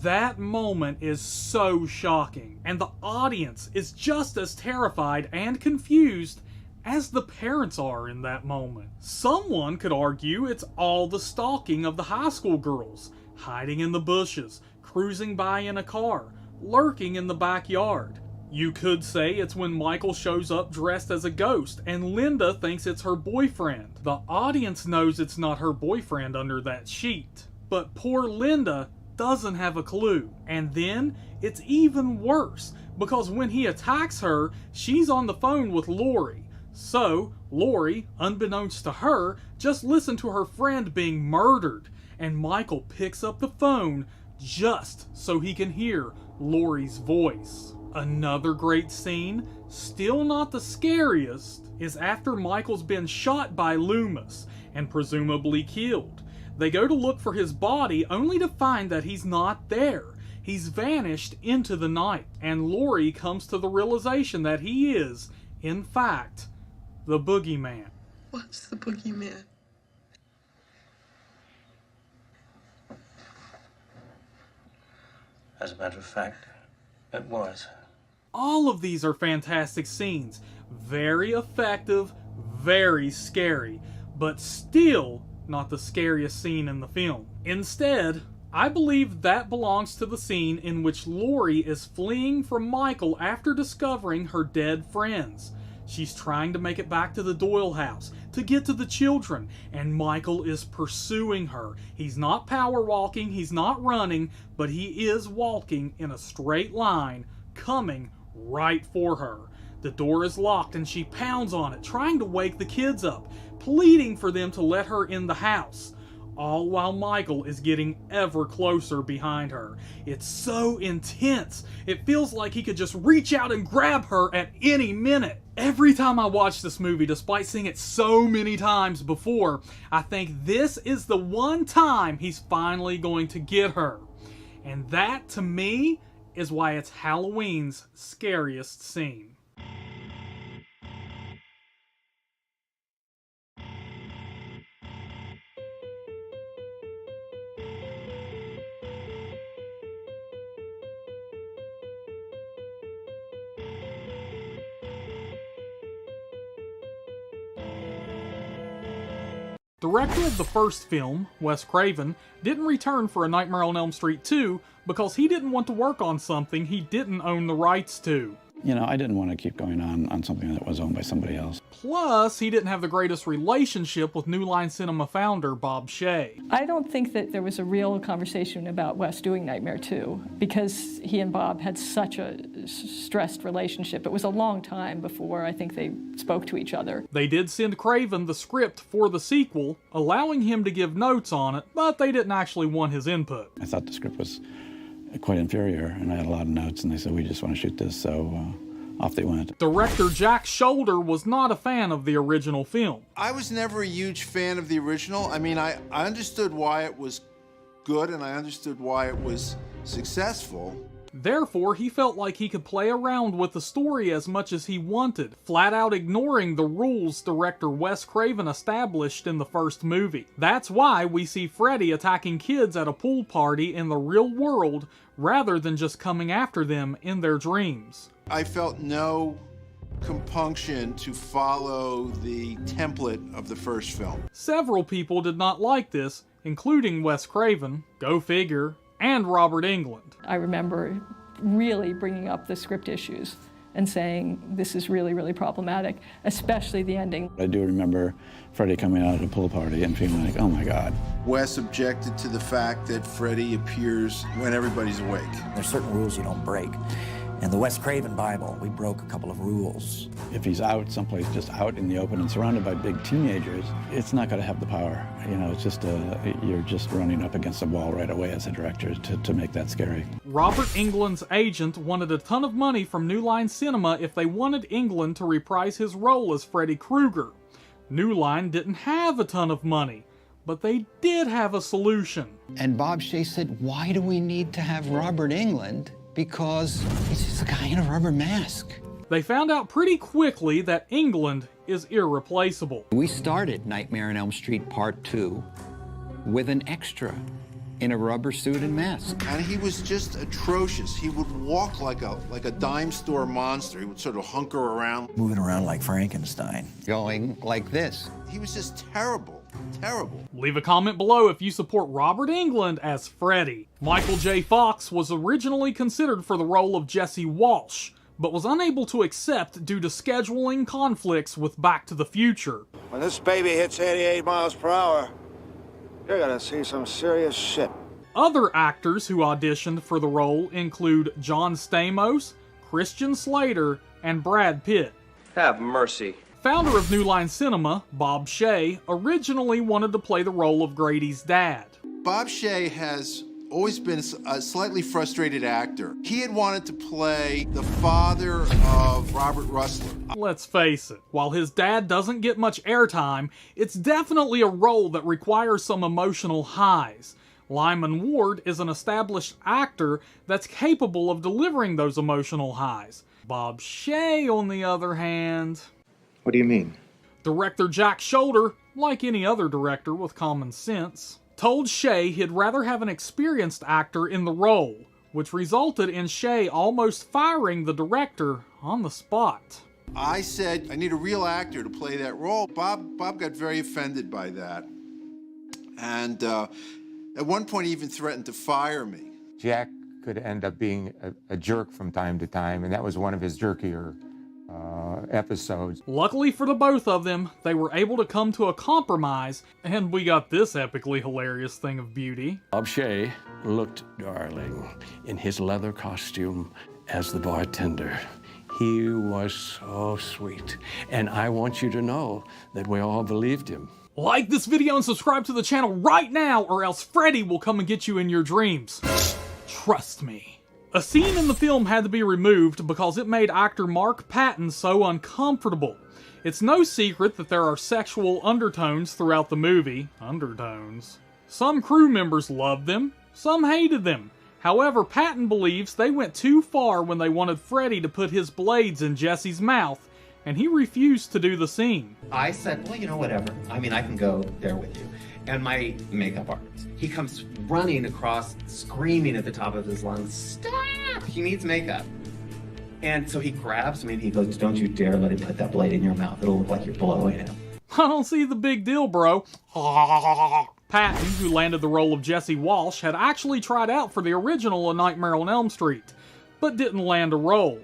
That moment is so shocking, and the audience is just as terrified and confused as the parents are in that moment. Someone could argue it's all the stalking of the high school girls, hiding in the bushes, cruising by in a car, lurking in the backyard. You could say it's when Michael shows up dressed as a ghost and Linda thinks it's her boyfriend. The audience knows it's not her boyfriend under that sheet, but poor Linda doesn't have a clue. And then it's even worse, because when he attacks her, she's on the phone with Lori. So Lori, unbeknownst to her, just listened to her friend being murdered, and Michael picks up the phone just so he can hear Lori's voice. Another great scene, still not the scariest, is after Michael's been shot by Loomis and presumably killed. They go to look for his body only to find that he's not there. He's vanished into the night, and Lori comes to the realization that he is, in fact, the boogeyman. What's the boogeyman? As a matter of fact, it was. All of these are fantastic scenes. Very effective, very scary, but still not the scariest scene in the film. Instead, I believe that belongs to the scene in which Lori is fleeing from Michael after discovering her dead friends. She's trying to make it back to the Doyle house, to get to the children, and Michael is pursuing her. He's not power walking, he's not running, but he is walking in a straight line, coming right for her. The door is locked and she pounds on it, trying to wake the kids up, pleading for them to let her in the house, all while Michael is getting ever closer behind her. It's so intense, it feels like he could just reach out and grab her at any minute. Every time I watch this movie, despite seeing it so many times before, I think this is the one time he's finally going to get her. And that, to me, is why it's Halloween's scariest scene. Director of the first film, Wes Craven, didn't return for A Nightmare on Elm Street 2 because he didn't want to work on something he didn't own the rights to. You know, I didn't want to keep going on something that was owned by somebody else. Plus, he didn't have the greatest relationship with New Line Cinema founder Bob Shaye. I don't think that there was a real conversation about Wes doing Nightmare 2 because he and Bob had such a stressed relationship. It was a long time before I think they spoke to each other. They did send Craven the script for the sequel, allowing him to give notes on it, but they didn't actually want his input. I thought the script was quite inferior, and I had a lot of notes, and they said, we just want to shoot this, so off they went. Director Jack Shoulder was not a fan of the original film. I was never a huge fan of the original. I mean, I understood why it was good, and I understood why it was successful. Therefore, he felt like he could play around with the story as much as he wanted, flat out ignoring the rules director Wes Craven established in the first movie. That's why we see Freddy attacking kids at a pool party in the real world rather than just coming after them in their dreams. I felt no compunction to follow the template of the first film. Several people did not like this, including Wes Craven, go figure, and Robert Englund. I remember really bringing up the script issues and saying, this is really, really problematic, especially the ending. I do remember Freddy coming out at a pool party and feeling like, oh my God. Wes objected to the fact that Freddy appears when everybody's awake. There's certain rules you don't break. In the Wes Craven Bible, we broke a couple of rules. If he's out someplace, just out in the open and surrounded by big teenagers, it's not going to have the power. You know, it's just, you're just running up against a wall right away as a director to make that scary. Robert Englund's agent wanted a ton of money from New Line Cinema if they wanted Englund to reprise his role as Freddy Krueger. New Line didn't have a ton of money, but they did have a solution. And Bob Shaye said, why do we need to have Robert Englund? Because he's just a guy in a rubber mask. They found out pretty quickly that Englund is irreplaceable. We started Nightmare on Elm Street Part 2 with an extra in a rubber suit and mask. And he was just atrocious. He would walk like a dime store monster. He would sort of hunker around. Moving around like Frankenstein. Going like this. He was just terrible, terrible. Leave a comment below if you support Robert Englund as Freddy. Michael J. Fox was originally considered for the role of Jesse Walsh, but was unable to accept due to scheduling conflicts with Back to the Future. When this baby hits 88 miles per hour, you're gonna see some serious shit. Other actors who auditioned for the role include John Stamos, Christian Slater, and Brad Pitt. Have mercy. Founder of New Line Cinema, Bob Shaye, originally wanted to play the role of Grady's dad. Bob Shaye has always been a slightly frustrated actor. He had wanted to play the father of Robert Rustler. Let's face it, while his dad doesn't get much airtime, it's definitely a role that requires some emotional highs. Lyman Ward is an established actor that's capable of delivering those emotional highs. Bob Shaye, on the other hand... What do you mean? Director Jack Shoulder, like any other director with common sense, told Shaye he'd rather have an experienced actor in the role, which resulted in Shaye almost firing the director on the spot. I said, I need a real actor to play that role. Bob got very offended by that. And at one point he even threatened to fire me. Jack could end up being a jerk from time to time, and that was one of his jerkier episodes. Luckily for the both of them, they were able to come to a compromise, and we got this epically hilarious thing of beauty. Bob Shaye looked darling in his leather costume as the bartender. He was so sweet, and I want you to know that we all believed him. Like this video and subscribe to the channel right now, or else Freddy will come and get you in your dreams. Trust me. A scene in the film had to be removed because it made actor Mark Patton so uncomfortable. It's no secret that there are sexual undertones throughout the movie. Undertones. Some crew members loved them, some hated them. However, Patton believes they went too far when they wanted Freddy to put his blades in Jesse's mouth, and he refused to do the scene. I said, well, you know, whatever. I mean, I can go there with you. And my makeup artist, he comes running across, screaming at the top of his lungs, stop! He needs makeup. And so he grabs me and he goes, don't you dare let him put that blade in your mouth. It'll look like you're blowing him. I don't see the big deal, bro. Patton, who landed the role of Jesse Walsh, had actually tried out for the original A Nightmare on Elm Street, but didn't land a role.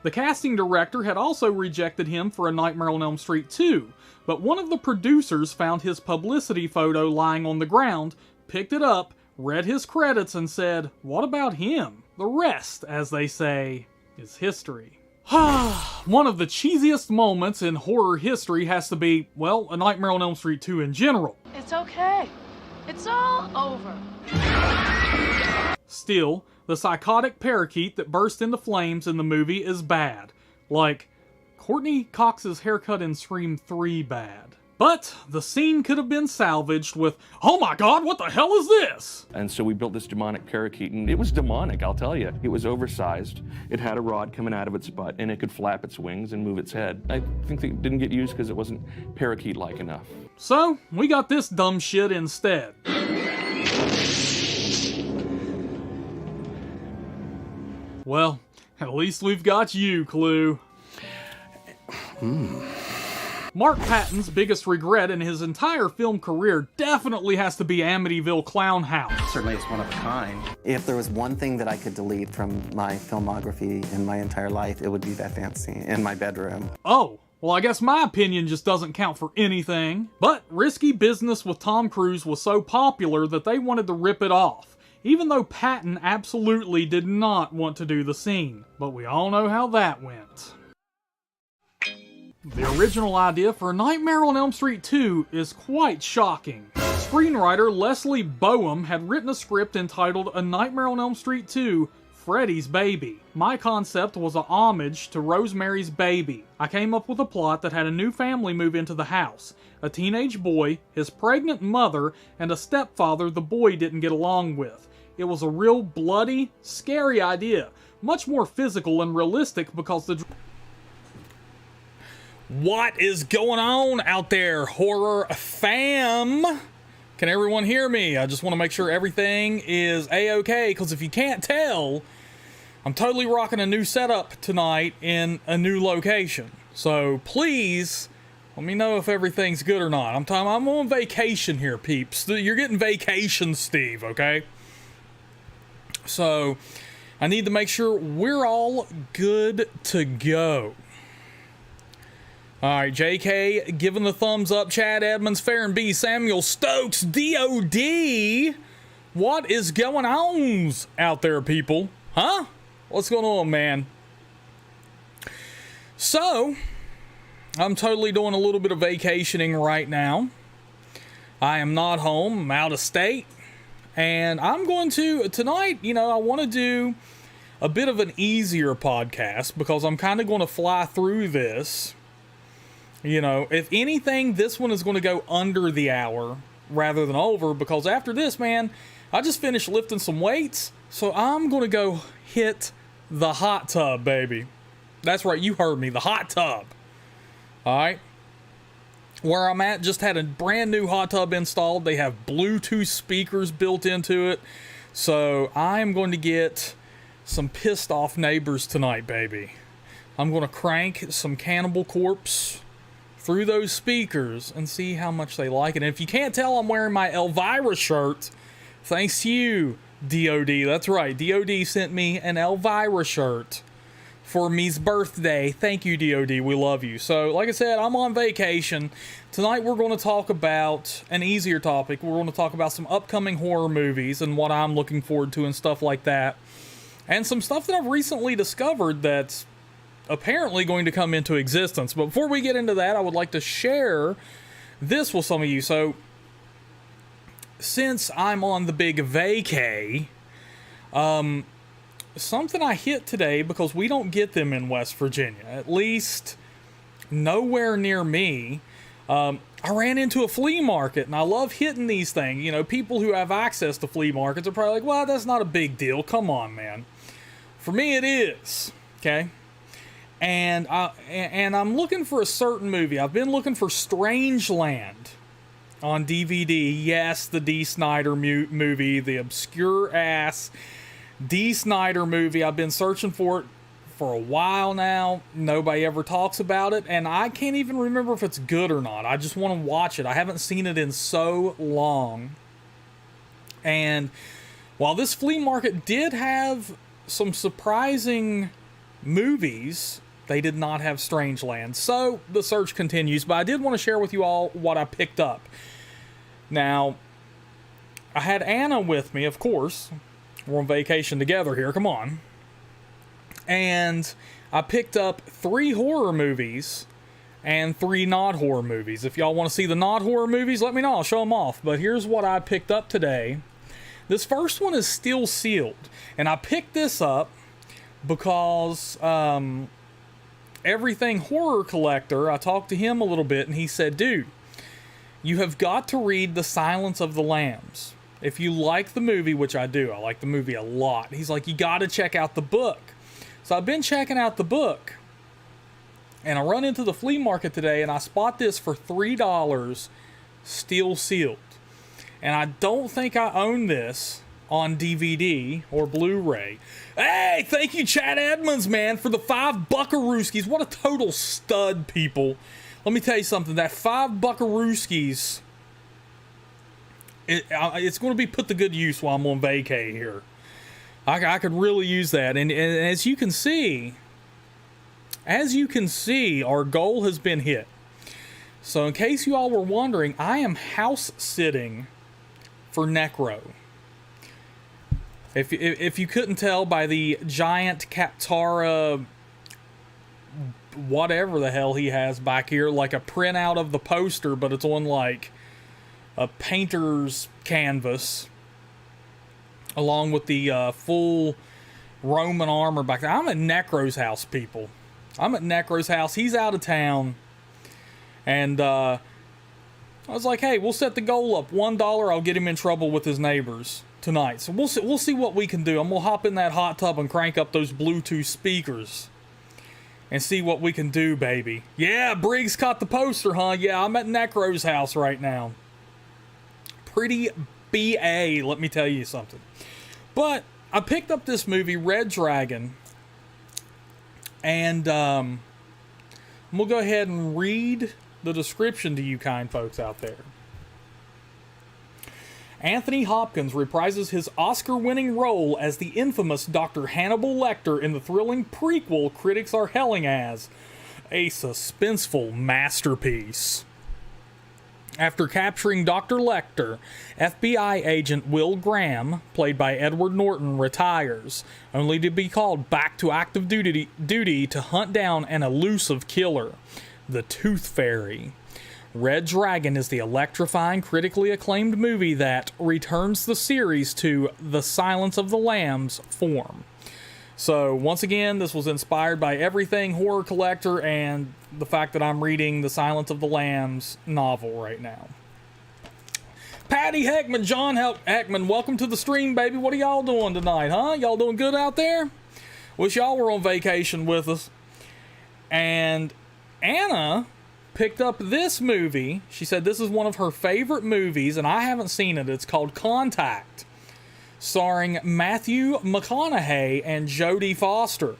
The casting director had also rejected him for A Nightmare on Elm Street 2, but one of the producers found his publicity photo lying on the ground, picked it up, read his credits, and said, what about him? The rest, as they say, is history. One of the cheesiest moments in horror history has to be, well, A Nightmare on Elm Street 2 in general. It's okay. It's all over. Still, the psychotic parakeet that burst into flames in the movie is bad. Like, Courtney Cox's haircut in Scream 3 bad. But the scene could have been salvaged with, oh my god, what the hell is this? And so we built this demonic parakeet, and it was demonic, I'll tell you. It was oversized. It had a rod coming out of its butt, and it could flap its wings and move its head. I think it didn't get used because it wasn't parakeet-like enough. So, we got this dumb shit instead. Well, at least we've got you, Clue. Mark Patton's biggest regret in his entire film career definitely has to be Amityville Clown House. Certainly it's one of a kind. If there was one thing that I could delete from my filmography in my entire life, it would be that dance scene in my bedroom. Oh, well, I guess my opinion just doesn't count for anything. But Risky Business with Tom Cruise was so popular that they wanted to rip it off, even though Patton absolutely did not want to do the scene. But we all know how that went. The original idea for Nightmare on Elm Street 2 is quite shocking. Screenwriter Leslie Boehm had written a script entitled A Nightmare on Elm Street 2, Freddy's Baby. My concept was a homage to Rosemary's Baby. I came up with a plot that had a new family move into the house. A teenage boy, his pregnant mother, and a stepfather the boy didn't get along with. It was a real bloody, scary idea. Much more physical and realistic because the... What is going on out there, horror fam? Can everyone hear me? I just want to make sure everything is A-okay, because if you can't tell, I'm totally rocking a new setup tonight in a new location. So please let me know if everything's good or not. I'm on vacation here, peeps. You're getting vacation Steve, okay? So I need to make sure we're all good to go. All right, JK giving the thumbs up. Chad Edmonds, Farron B, Samuel Stokes, DOD. What is going on out there, people? Huh? What's going on, man? So, I'm totally doing a little bit of vacationing right now. I am not home. I'm out of state. And I'm going to, tonight, I want to do a bit of an easier podcast because I'm kind of going to fly through this. If anything, this one is going to go under the hour rather than over, because after this, man, I just finished lifting some weights, so I'm going to go hit the hot tub, baby. That's right, you heard me, the hot tub. All right? Where I'm at, just had a brand new hot tub installed. They have Bluetooth speakers built into it, so I'm going to get some pissed off neighbors tonight, baby. I'm going to crank some Cannibal Corpse through those speakers and see how much they like it. And if you can't tell, I'm wearing my Elvira shirt. Thanks to you, DOD. That's right. DOD sent me an Elvira shirt for me's birthday. Thank you, DOD. We love you. So, like I said, I'm on vacation. Tonight we're going to talk about an easier topic. We're going to talk about some upcoming horror movies and what I'm looking forward to and stuff like that. And some stuff that I've recently discovered that's apparently going to come into existence. But before we get into that, I would like to share this with some of you. So, since I'm on the big vacay, something I hit today, because we don't get them in West Virginia, at least nowhere near me. I ran into a flea market, and I love hitting these things. People who have access to flea markets are probably like, well, that's not a big deal. Come on, man. For me, it is. Okay? And I'm looking for a certain movie. I've been looking for Strangeland on DVD. Yes, the D. Snyder movie, the obscure-ass D. Snyder movie. I've been searching for it for a while now. Nobody ever talks about it, and I can't even remember if it's good or not. I just want to watch it. I haven't seen it in so long. And while this flea market did have some surprising movies, they did not have Strangeland. So the search continues, but I did want to share with you all what I picked up. Now, I had Anna with me, of course. We're on vacation together here, come on. And I picked up 3 horror movies and 3 not horror movies. If y'all want to see the not horror movies, let me know, I'll show them off. But here's what I picked up today. This first one is still sealed. And I picked this up because Everything Horror Collector, I talked to him a little bit, and he said, dude, you have got to read The Silence of the Lambs. If you like the movie, which I do, I like the movie a lot. He's like, you got to check out the book. So I've been checking out the book, and I run into the flea market today, and I spot this for $3, still sealed. And I don't think I own this on DVD or Blu-ray. Hey, thank you, Chad Edmonds, man, for the 5 buckarooskies. What a total stud, people. Let me tell you something. That 5 buckarooskies, it's going to be put to good use while I'm on vacay here. I could really use that. And as you can see, our goal has been hit. So in case you all were wondering, I am house sitting for Necro. If you couldn't tell by the giant Captara, whatever the hell he has back here, like a printout of the poster, but it's on like a painter's canvas, along with the full Roman armor back there. I'm at Necro's house, people. I'm at Necro's house. He's out of town. And I was like, hey, we'll set the goal up. $1, I'll get him in trouble with his neighbors tonight. So we'll see what we can do. I'm going to hop in that hot tub and crank up those Bluetooth speakers and see what we can do, baby. Yeah, Briggs caught the poster, huh? Yeah, I'm at Necro's house right now. pretty BA, let me tell you something. But I picked up this movie, Red Dragon, and we'll go ahead and read the description to you kind folks out there. Anthony Hopkins reprises his Oscar-winning role as the infamous Dr. Hannibal Lecter in the thrilling prequel critics are hailing as a suspenseful masterpiece. After capturing Dr. Lecter, FBI agent Will Graham, played by Edward Norton, retires, only to be called back to active duty to hunt down an elusive killer, the Tooth Fairy. Red Dragon is the electrifying, critically acclaimed movie that returns the series to the Silence of the Lambs form. So, once again, this was inspired by everything Horror Collector and the fact that I'm reading the Silence of the Lambs novel right now. Patty Heckman, John Heckman, welcome to the stream, baby. What are y'all doing tonight, huh? Y'all doing good out there? Wish y'all were on vacation with us. And Anna picked up this movie. She said this is one of her favorite movies, and I haven't seen it. It's called Contact, starring Matthew McConaughey and Jodie Foster.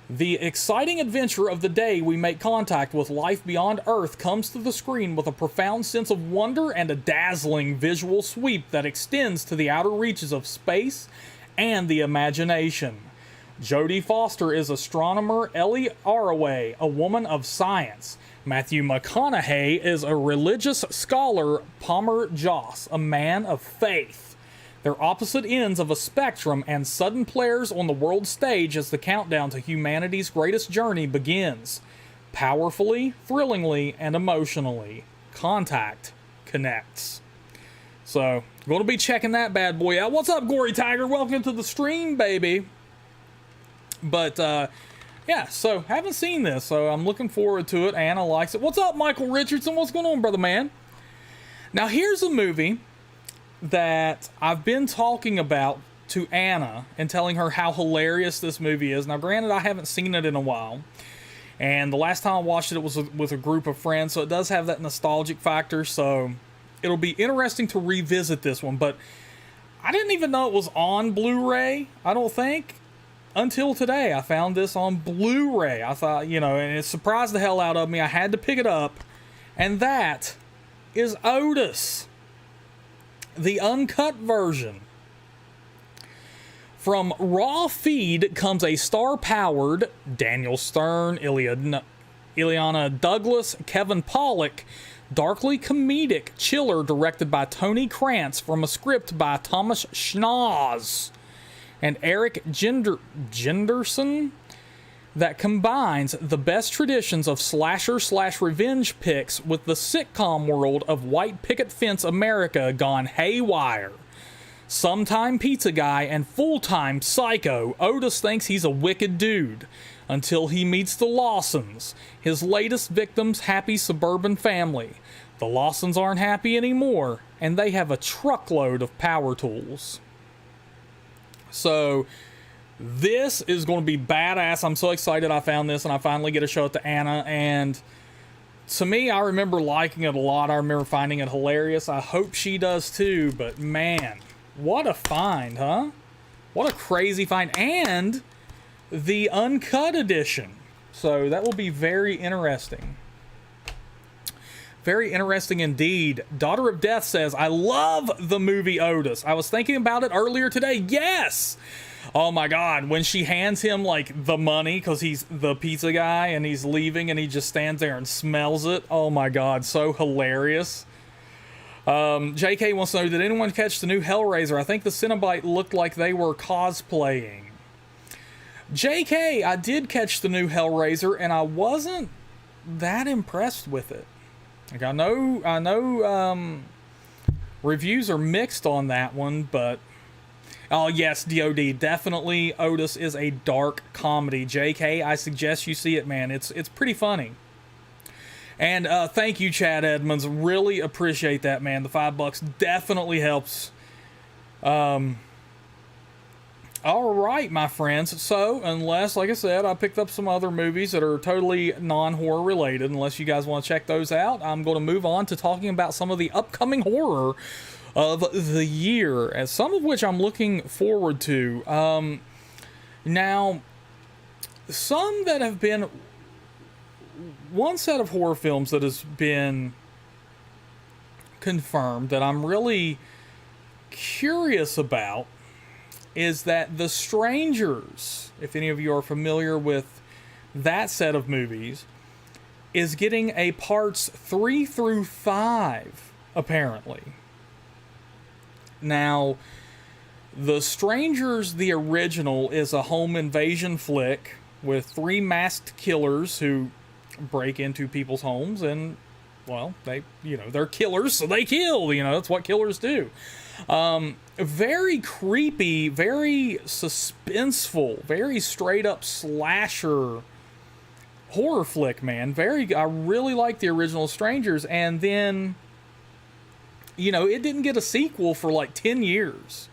The exciting adventure of the day we make contact with life beyond Earth comes to the screen with a profound sense of wonder and a dazzling visual sweep that extends to the outer reaches of space and the imagination. Jodie Foster is astronomer Ellie Arroway, a woman of science. Matthew McConaughey is a religious scholar, Palmer Joss, a man of faith. They're opposite ends of a spectrum and sudden players on the world stage as the countdown to humanity's greatest journey begins. Powerfully, thrillingly, and emotionally, Contact connects. So, going to be checking that bad boy out. What's up, Gory Tiger? Welcome to the stream, baby. But, yeah, so haven't seen this, so I'm looking forward to it. Anna likes it. What's up, Michael Richardson? What's going on, brother man? Now, here's a movie that I've been talking about to Anna and telling her how hilarious this movie is. Now, granted, I haven't seen it in a while, and the last time I watched it was with a group of friends, so it does have that nostalgic factor, so it'll be interesting to revisit this one. But I didn't even know it was on Blu-ray, I don't think. Until today, I found this on Blu-ray. I thought, you know, and it surprised the hell out of me. I had to pick it up. And that is Otis, the uncut version. From Raw Feed comes a star-powered Daniel Stern, Ileana Douglas, Kevin Pollak, darkly comedic chiller directed by Tony Krantz from a script by Thomas Schnoz and Eric Genderson that combines the best traditions of slasher/revenge picks with the sitcom world of white picket fence America gone haywire. Sometime pizza guy and full-time psycho, Otis thinks he's a wicked dude until he meets the Lawsons, his latest victim's happy suburban family. The Lawsons aren't happy anymore, and they have a truckload of power tools. So, this is going to be badass. I'm so excited I found this, and I finally get to show it to Anna. And to me, I remember liking it a lot. I remember finding it hilarious. I hope she does too. But man, what a find, huh? What a crazy find. And the uncut edition. So that will be very interesting. Very interesting indeed. Daughter of Death says, I love the movie Otis. I was thinking about it earlier today. Yes! Oh my God, when she hands him like the money because he's the pizza guy and he's leaving and he just stands there and smells it. Oh my God, so hilarious. JK wants to know, did anyone catch the new Hellraiser? I think the Cenobite looked like they were cosplaying. JK, I did catch the new Hellraiser and I wasn't that impressed with it. Like I know reviews are mixed on that one, but oh yes, DOD, definitely Otis is a dark comedy. JK, I suggest you see it, man. It's pretty funny. And thank you, Chad Edmonds. Really appreciate that, man. The $5 definitely helps All right, my friends. So, unless, like I said, I picked up some other movies that are totally non-horror related, unless you guys want to check those out, I'm going to move on to talking about some of the upcoming horror of the year, and some of which I'm looking forward to. Now, some that have been... One set of horror films that has been confirmed that I'm really curious about is that The Strangers, if any of you are familiar with that set of movies, is getting a parts 3 through 5, apparently. Now, The Strangers, the original, is a home invasion flick with 3 masked killers who break into people's homes and, well, they're killers, so they kill. That's what killers do. Very creepy, very suspenseful, very straight up slasher horror flick, man. I really like the original Strangers, and then, it didn't get a sequel for like 10 years.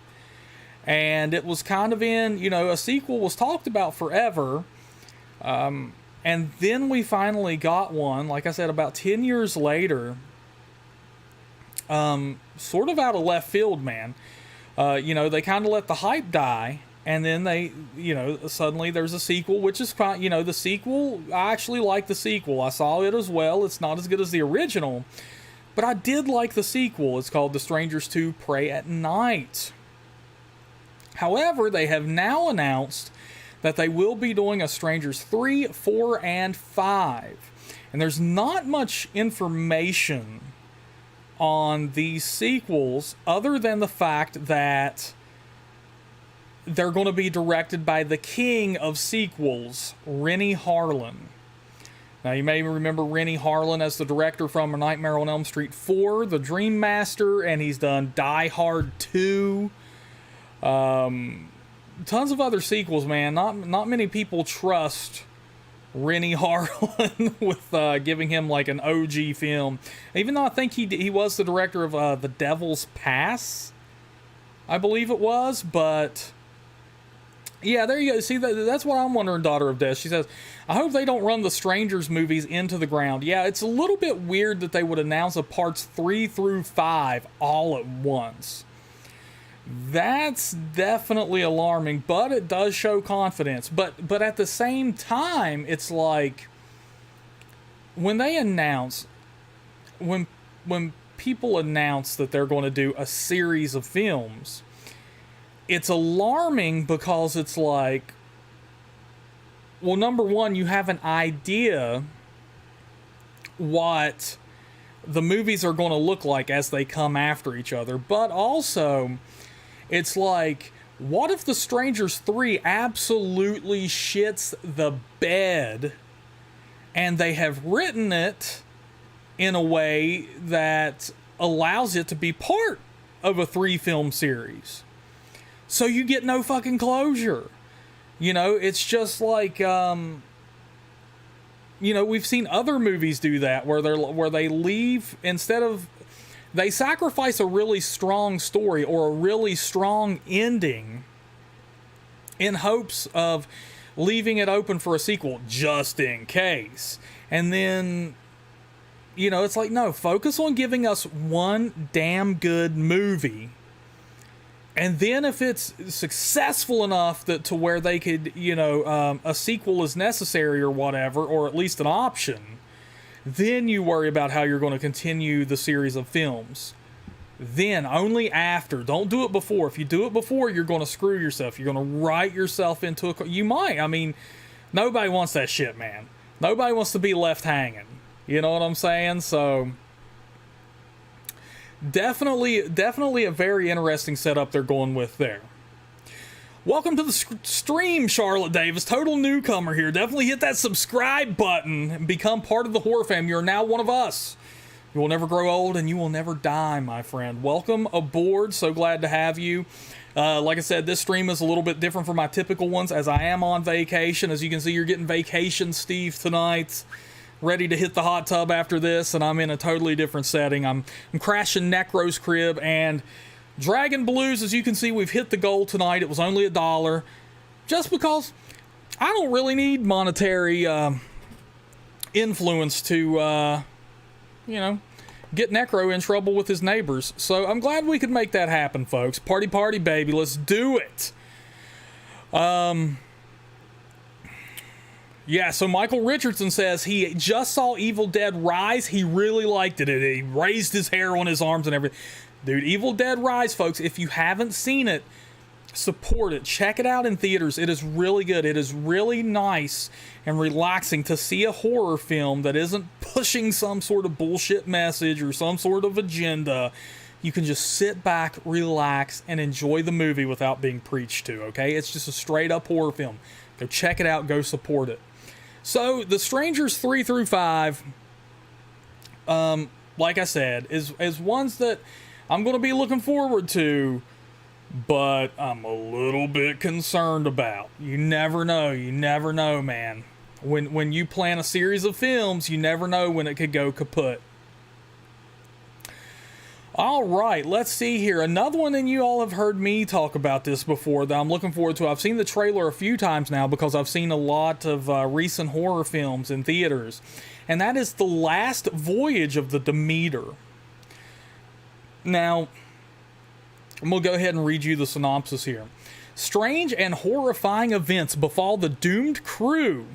And it was kind of a sequel was talked about forever. And then we finally got one, like I said, about 10 years later. Sort of out of left field, man. They kind of let the hype die, and then they, suddenly there's a sequel, which is fine. The sequel, I actually like the sequel. I saw it as well. It's not as good as the original, but I did like the sequel. It's called The Strangers 2: Prey at Night. However, they have now announced that they will be doing a Strangers 3, 4, and 5. And there's not much information on these sequels other than the fact that they're going to be directed by the king of sequels, Renny Harlin. Now, you may remember Renny Harlin as the director from A Nightmare on Elm Street 4, The Dream Master, and he's done Die Hard 2. Tons of other sequels, man. Not many people trust Renny Harlin with giving him like an OG film, even though I think he was the director of The Devil's Pass, I believe it was. But yeah, there you go. See, that's what I'm wondering, Daughter of Death. She says, I hope they don't run the Strangers movies into the ground. Yeah, it's a little bit weird that they would announce a parts 3 through 5 all at once. That's definitely alarming, but it does show confidence. But at the same time, it's like when people announce that they're going to do a series of films, it's alarming because it's like, well, number one, you have an idea what the movies are going to look like as they come after each other, but also it's like, what if The Strangers 3 absolutely shits the bed and they have written it in a way that allows it to be part of a 3-film series? So you get no fucking closure. It's just like, we've seen other movies do that where they leave, instead of, they sacrifice a really strong story or a really strong ending in hopes of leaving it open for a sequel just in case. And then, it's like, no, focus on giving us one damn good movie. And then if it's successful enough to where they could, a sequel is necessary or whatever, or at least an option, then you worry about how you're going to continue the series of films. Then, only after. Don't do it before. If you do it before, you're going to screw yourself. You're going to write yourself into a... You might. I mean, nobody wants that shit, man. Nobody wants to be left hanging. You know what I'm saying? So, definitely a very interesting setup they're going with there. Welcome to the stream, Charlotte Davis. Total newcomer here. Definitely hit that subscribe button and become part of the horror fam. You're now one of us. You will never grow old and you will never die, my friend. Welcome aboard. So glad to have you. Like I said, this stream is a little bit different from my typical ones as I am on vacation. As you can see, you're getting vacation Steve tonight. Ready to hit the hot tub after this, and I'm in a totally different setting. I'm crashing Necro's crib, and Dragon Blues, as you can see, we've hit the goal tonight. It was only $1. Just because I don't really need monetary influence to, get Necro in trouble with his neighbors. So I'm glad we could make that happen, folks. Party, party, baby. Let's do it. Yeah, so Michael Richardson says he just saw Evil Dead Rise. He really liked it. He raised his hair on his arms and everything. Dude, Evil Dead Rise, folks, if you haven't seen it, support it. Check it out in theaters. It is really good. It is really nice and relaxing to see a horror film that isn't pushing some sort of bullshit message or some sort of agenda. You can just sit back, relax, and enjoy the movie without being preached to, okay? It's just a straight-up horror film. Go check it out. Go support it. So, The Strangers 3 through 5, like I said, is ones that I'm going to be looking forward to, but I'm a little bit concerned about. You never know, man. When you plan a series of films, you never know when it could go kaput. All right, let's see here. Another one, and you all have heard me talk about this before, that I'm looking forward to. I've seen the trailer a few times now because I've seen a lot of recent horror films in theaters. And that is The Last Voyage of the Demeter. Now, I'm going to go ahead and read you the synopsis here. Strange and horrifying events befall the doomed crew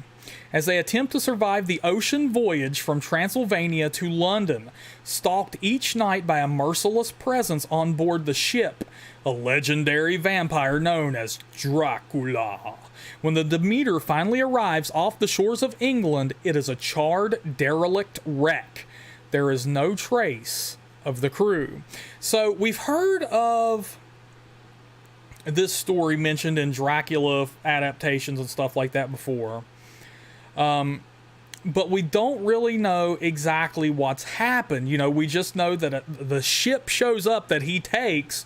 as they attempt to survive the ocean voyage from Transylvania to London, stalked each night by a merciless presence on board the ship, a legendary vampire known as Dracula. When the Demeter finally arrives off the shores of England, it is a charred, derelict wreck. There is no trace of the crew. So we've heard of this story mentioned in Dracula adaptations and stuff like that before. But we don't really know exactly what's happened. We just know that the ship shows up that he takes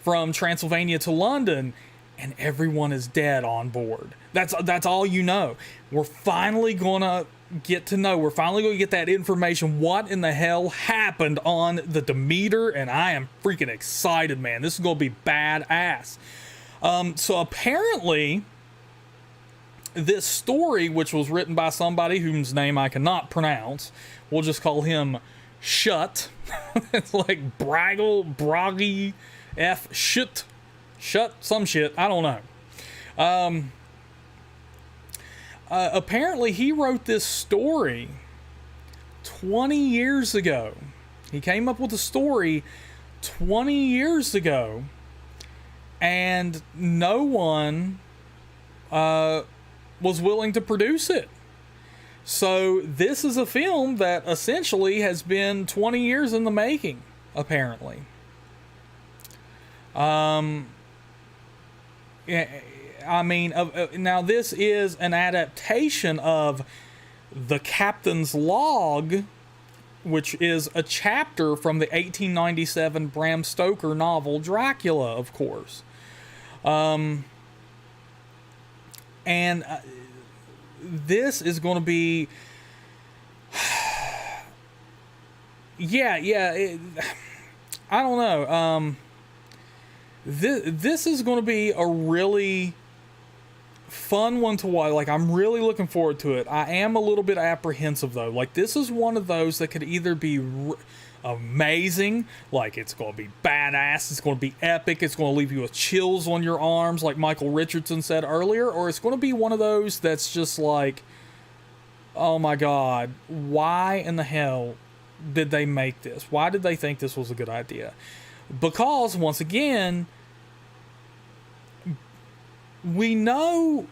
from Transylvania to London, and everyone is dead on board. That's all you know. We're finally gonna get to know. We're finally gonna get that information. What in the hell happened on the Demeter? And I am freaking excited, man. This is gonna be badass. So apparently, this story, which was written by somebody whose name I cannot pronounce, we'll just call him Shut. It's like Braggy F Shut, some shit. I don't know. Apparently, he wrote this story 20 years ago. He came up with a story 20 years ago, and no one was willing to produce it. So this is a film that essentially has been 20 years in the making, apparently. Yeah, I mean, now this is an adaptation of The Captain's Log, which is a chapter from the 1897 Bram Stoker novel Dracula, of course. And this is going to be, I don't know. This is going to be a really fun one to watch. Like, I'm really looking forward to it. I am a little bit apprehensive, though. Like, this is one of those that could either be amazing, like it's going to be badass, it's going to be epic, it's going to leave you with chills on your arms, like Michael Richardson said earlier, or it's going to be one of those that's just like, oh my god, why in the hell did they make this? Why did they think this was a good idea? Because, once again, we know,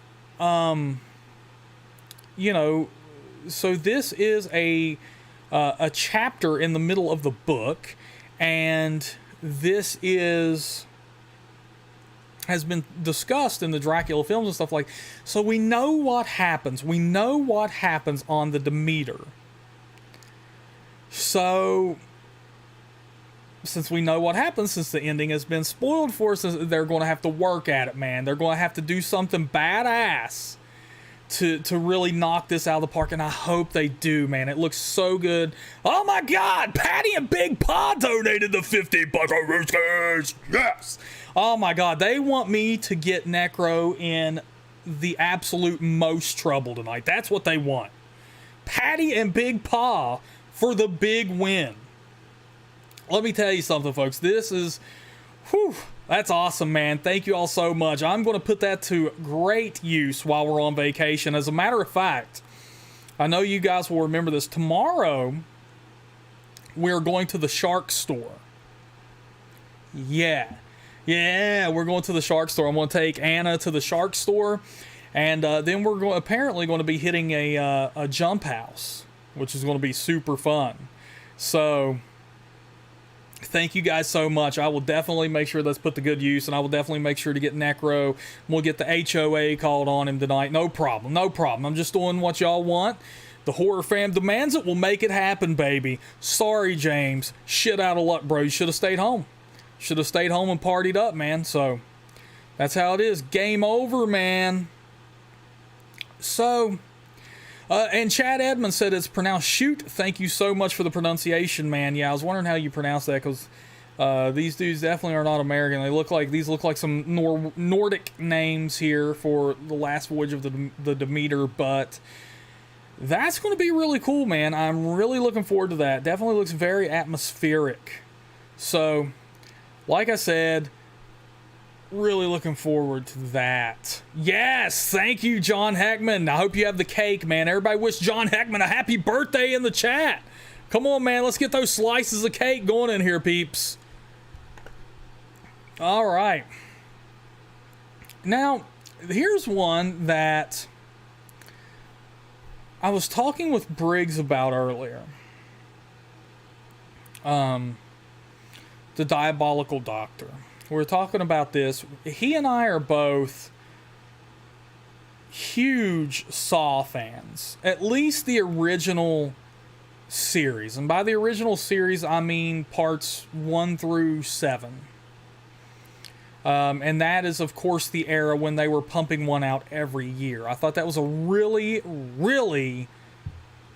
so this is a chapter in the middle of the book, and this has been discussed in the Dracula films and stuff like. So we know what happens. We know what happens on the Demeter. So, since we know what happens, since the ending has been spoiled for us, they're going to have to work at it, man. They're going to have to do something badass to really knock this out of the park, and I hope they do, man. It looks so good. Oh my God, Patty and Big Pa donated the 50 bucks. Yes. Oh my God, they want me to get Necro in the absolute most trouble tonight. That's what they want. Patty and Big Pa for the big win. Let me tell you something, folks. This is, whew, that's awesome, man. Thank you all so much. I'm going to put that to great use while we're on vacation. As a matter of fact, I know you guys will remember this. Tomorrow, we're going to the Shark store. Yeah, we're going to the Shark store. I'm going to take Anna to the Shark store. And then we're apparently going to be hitting a jump house, which is going to be super fun. So thank you guys so much. I will definitely make sure that's put to good use, and I will definitely make sure to get Necro. We'll get the HOA called on him tonight. No problem. I'm just doing what y'all want. The horror fam demands it. We'll make it happen, baby. Sorry, James. Shit out of luck, bro. You should have stayed home. Should have stayed home and partied up, man. So that's how it is. Game over, man. So, and Chad Edmonds said it's pronounced shoot. Thank you so much for the pronunciation, man. Yeah, I was wondering how you pronounce that, because these dudes definitely are not American. These look like some Nordic names here for the last voyage of the Demeter, but that's going to be really cool, man. I'm really looking forward to that. Definitely looks very atmospheric. So, like I said, really looking forward to that. Yes, thank you, John Heckman. I hope you have the cake, man. Everybody wish John Heckman a happy birthday in the chat. Come on, man. Let's get those slices of cake going in here, peeps. All right. Now, here's one that I was talking with Briggs about earlier. The Diabolical Doctor. We're talking about this. He and I are both huge Saw fans. At least the original series. And by the original series, I mean parts 1 through 7. And that is, of course, the era when they were pumping one out every year. I thought that was a really, really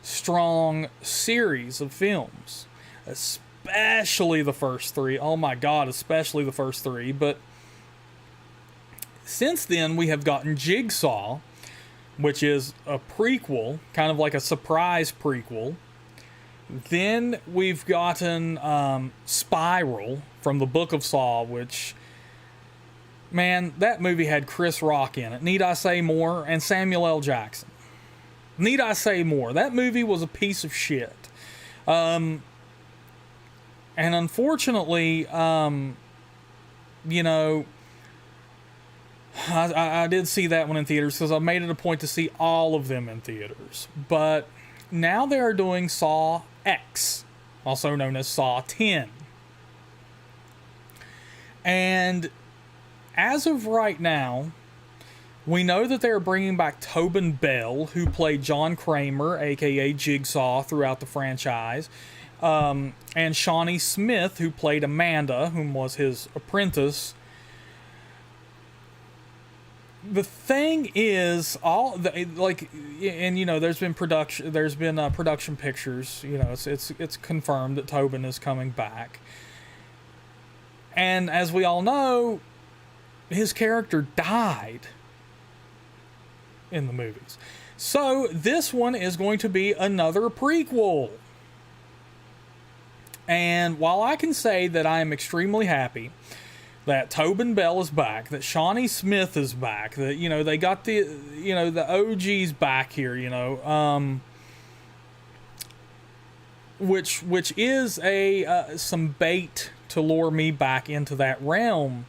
strong series of films. Especially the first 3. Oh my God, especially the first 3. But since then, we have gotten Jigsaw, which is a prequel, kind of like a surprise prequel. Then we've gotten Spiral from the Book of Saw, which, man, that movie had Chris Rock in it. Need I say more? And Samuel L. Jackson. Need I say more? That movie was a piece of shit. And unfortunately, you know, I did see that one in theaters because I made it a point to see all of them in theaters. But now they are doing Saw X, also known as Saw 10. And as of right now, we know that they're bringing back Tobin Bell, who played John Kramer, aka Jigsaw, throughout the franchise. And Shawnee Smith, who played Amanda, whom was his apprentice. The thing is, and you know, there's been production pictures. You know, it's confirmed that Tobin is coming back. And as we all know, his character died in the movies. So this one is going to be another prequel. And while I can say that I am extremely happy that Tobin Bell is back, that Shawnee Smith is back, that, you know, they got the OGs back here, you know, which is some bait to lure me back into that realm.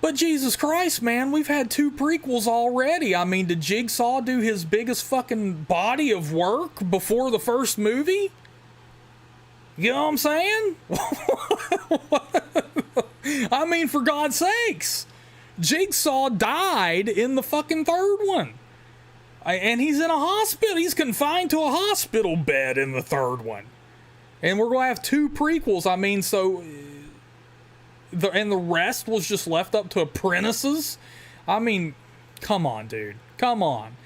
But Jesus Christ, man, we've had 2 prequels already. I mean, did Jigsaw do his biggest fucking body of work before the first movie? You know what I'm saying? I mean, for God's sakes. Jigsaw died in the fucking 3rd one. And he's in a hospital. He's confined to a hospital bed in the 3rd one. And we're going to have 2 prequels. I mean, so... and the rest was just left up to apprentices? I mean, Come on, dude. Come on.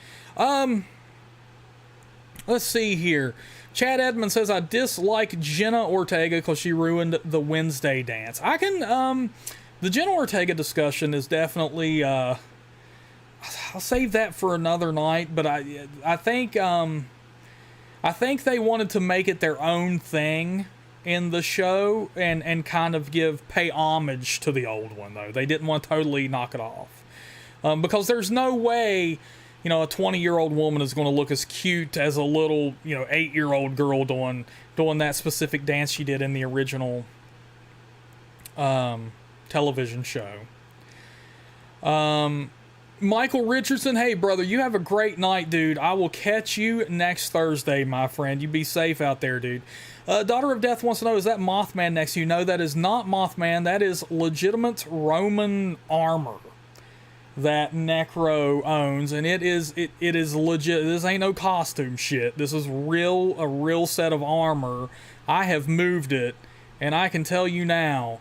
Let's see here. Chad Edmond says, I dislike Jenna Ortega because she ruined the Wednesday dance. I can, the Jenna Ortega discussion is definitely, I'll save that for another night, but I think they wanted to make it their own thing in the show and kind of pay homage to the old one, though. They didn't want to totally knock it off. Because there's no way, a 20-year-old woman is going to look as cute as a little, 8-year-old girl doing that specific dance she did in the original television show. Michael Richardson, hey, brother, you have a great night, dude. I will catch you next Thursday, my friend. You be safe out there, dude. Daughter of Death wants to know, is that Mothman next to you? No, that is not Mothman. That is legitimate Roman armor that Necro owns, and it is legit. This ain't no costume shit. This is a real set of armor. I have moved it, and I can tell you now,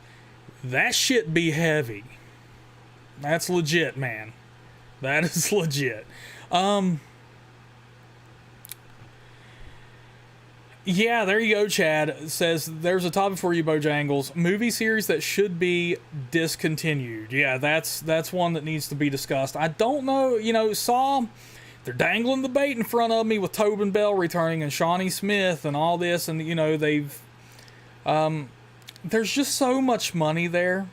that shit be heavy. That's legit, man. That is legit. Yeah, there you go, Chad. It says, there's a topic for you, Bojangles. Movie series that should be discontinued. Yeah, that's one that needs to be discussed. I don't know, Saw, they're dangling the bait in front of me with Tobin Bell returning and Shawnee Smith and all this, and, they've... there's just so much money there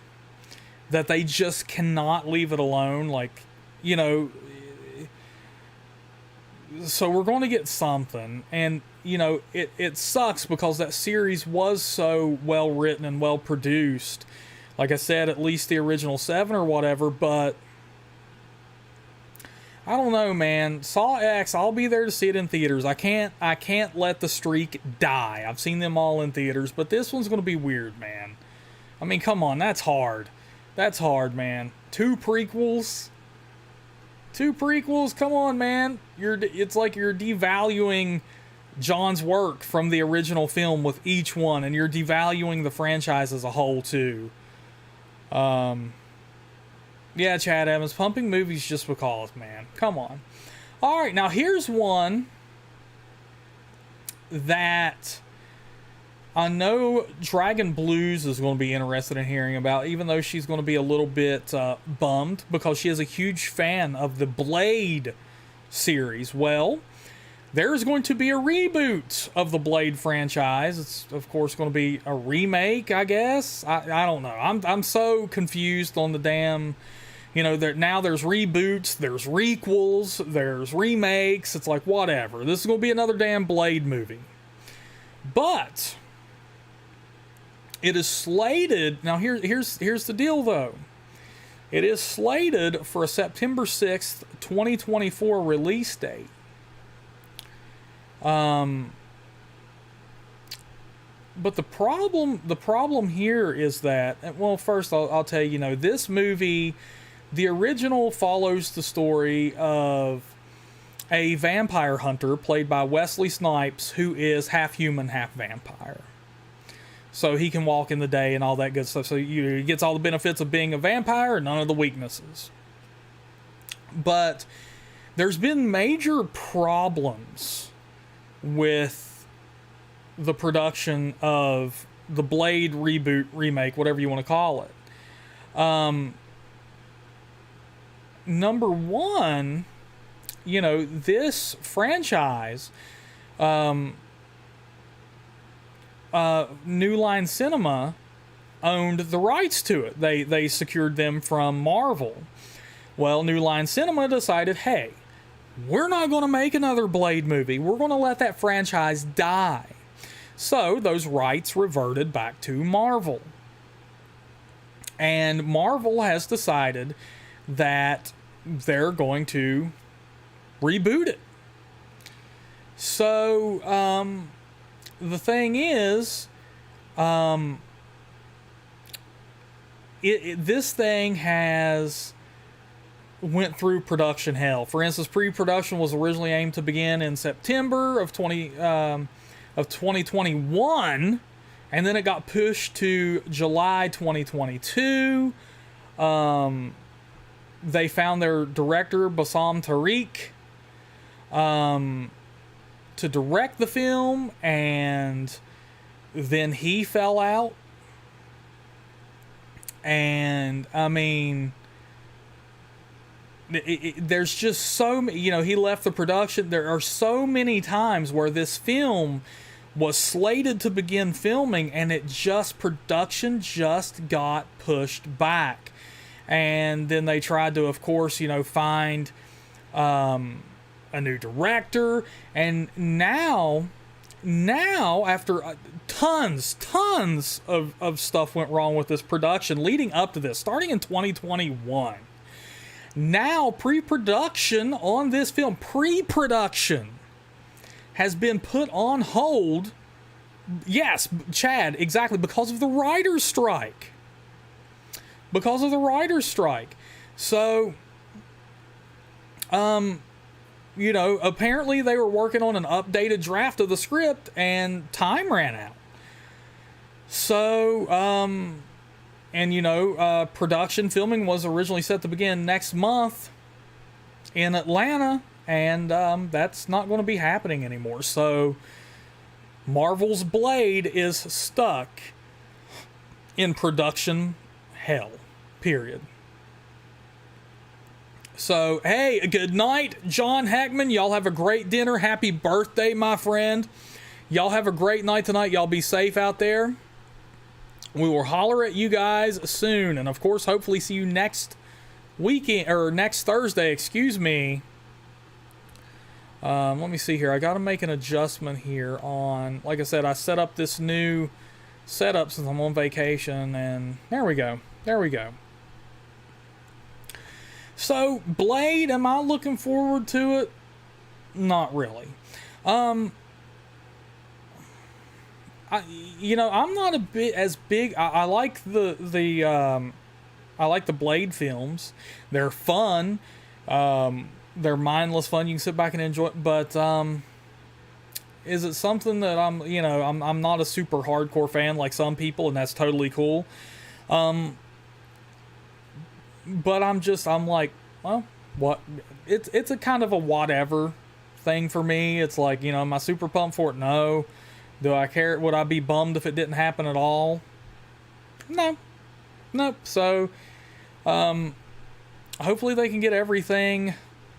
that they just cannot leave it alone. So we're going to get something, and it sucks because that series was so well written and well produced. Like I said, at least the original 7 or whatever, but I don't know, man. Saw X, I'll be there to see it in theaters. I can't let the streak die. I've seen them all in theaters, but this one's going to be weird, man. I mean, come on, that's hard. That's hard, man. 2 prequels, come on, man. It's like you're devaluing John's work from the original film with each one, and you're devaluing the franchise as a whole too. Yeah, Chad Evans, pumping movies just because, man. Come on. All right, now here's one that I know Dragon Blues is going to be interested in hearing about, even though she's going to be a little bit bummed because she is a huge fan of the Blade series. Well, there's going to be a reboot of the Blade franchise. It's, of course, going to be a remake, I guess. I don't know. I'm so confused on the damn... now there's reboots, there's requels, there's remakes. It's like, whatever. This is going to be another damn Blade movie. But it is slated... Now, here's the deal, though. It is slated for a September 6th, 2024 release date. But the problem here is that, well, first I'll tell you, this movie, the original follows the story of a vampire hunter played by Wesley Snipes, who is half human, half vampire. So he can walk in the day and all that good stuff. So he gets all the benefits of being a vampire and none of the weaknesses. But there's been major problems with the production of the Blade reboot, remake, whatever you want to call it. Number one, this franchise, New Line Cinema owned the rights to it. They secured them from Marvel. Well, New Line Cinema decided, hey, we're not going to make another Blade movie. We're going to let that franchise die. So those rights reverted back to Marvel. And Marvel has decided that they're going to reboot it. So, the thing is, this thing has went through production hell. For instance, pre-production was originally aimed to begin in September of 2021, and then it got pushed to July 2022. they found their director, Bassam Tariq, to direct the film, and then he fell out. And, I mean, there's just so many, you know, he left the production. There are so many times where this film was slated to begin filming, and production just got pushed back. And then they tried to, of course, you know, find a new director. And now after tons of stuff went wrong with this production leading up to this, starting in 2021, now pre-production on this film, has been put on hold. Yes, Chad, exactly, because of the writer's strike. So, you know, apparently they were working on an updated draft of the script and time ran out. So, and you know, production filming was originally set to begin next month in Atlanta, and that's not going to be happening anymore. So Marvel's Blade is stuck in production hell, period. So, hey, good night, John Hackman. Y'all have a great dinner. Happy birthday, my friend. Y'all have a great night tonight. Y'all be safe out there. We will holler at you guys soon. And, of course, hopefully see you next weekend, or next Thursday, excuse me. Let me see here. I got to make an adjustment here on, like I said, I set up this new setup since I'm on vacation, and there we go. So, Blade, am I looking forward to it? Not really. I'm not a bit as big. I like the Blade films. They're fun. They're mindless fun. You can sit back and enjoy. But is it something that I'm not a super hardcore fan like some people, and that's totally cool. But I'm like, well, what? It's a kind of a whatever thing for me. It's like, am I super pumped for it? No. Do I care? Would I be bummed if it didn't happen at all? No. Nope. So, hopefully they can get everything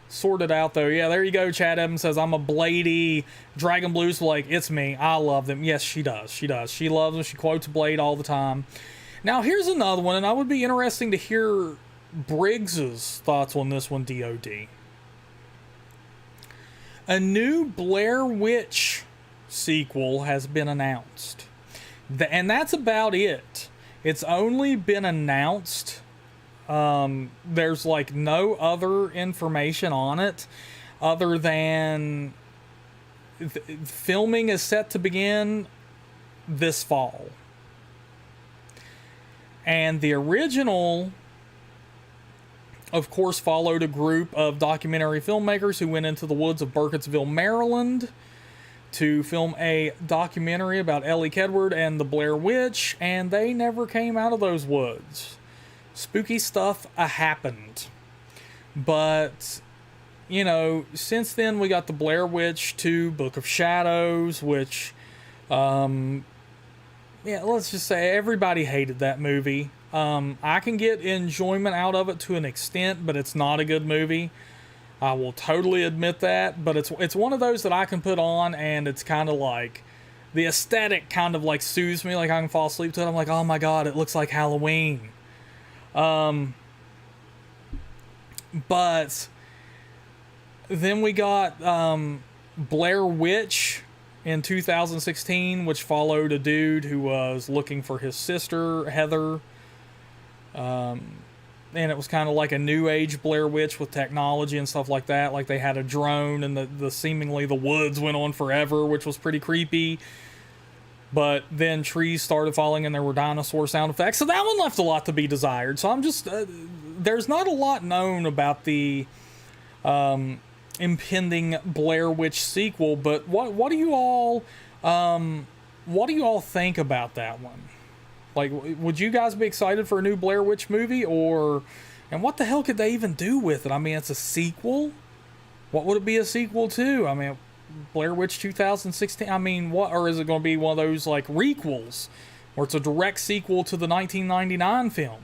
sorted out, though. Yeah, there you go. Chad Evans says, I'm a Bladey. Dragon Blues, like, it's me. I love them. Yes, she does. She loves them. She quotes Blade all the time. Now, here's another one, and I would be interesting to hear Briggs's thoughts on this one, DOD. A new Blair Witch sequel has been announced. And that's about it. It's only been announced. There's like no other information on it other than filming is set to begin this fall. And the original, of course, followed a group of documentary filmmakers who went into the woods of Burkittsville, Maryland, to film a documentary about Ellie Kedward and the Blair Witch, and they never came out of those woods. Spooky stuff happened. But, since then we got the Blair Witch 2 Book of Shadows, which, let's just say everybody hated that movie. I can get enjoyment out of it to an extent, but it's not a good movie. I will totally admit that, but it's one of those that I can put on, and it's kind of like, the aesthetic kind of like soothes me, like I can fall asleep to it. I'm like, oh my god, it looks like Halloween. But then we got Blair Witch in 2016, which followed a dude who was looking for his sister, Heather. And it was kind of like a new age Blair Witch with technology and stuff like that. Like they had a drone, and the seemingly the woods went on forever, which was pretty creepy. But then trees started falling and there were dinosaur sound effects. So that one left a lot to be desired. So I'm just, there's not a lot known about the impending Blair Witch sequel. But what do you all think about that one? Like, would you guys be excited for a new Blair Witch movie, or And what the hell could they even do with it? I mean, it's a sequel. What would it be a sequel to? I mean, Blair Witch 2016. I mean, what? Or is it going to be one of those like requels, where it's a direct sequel to the 1999 film?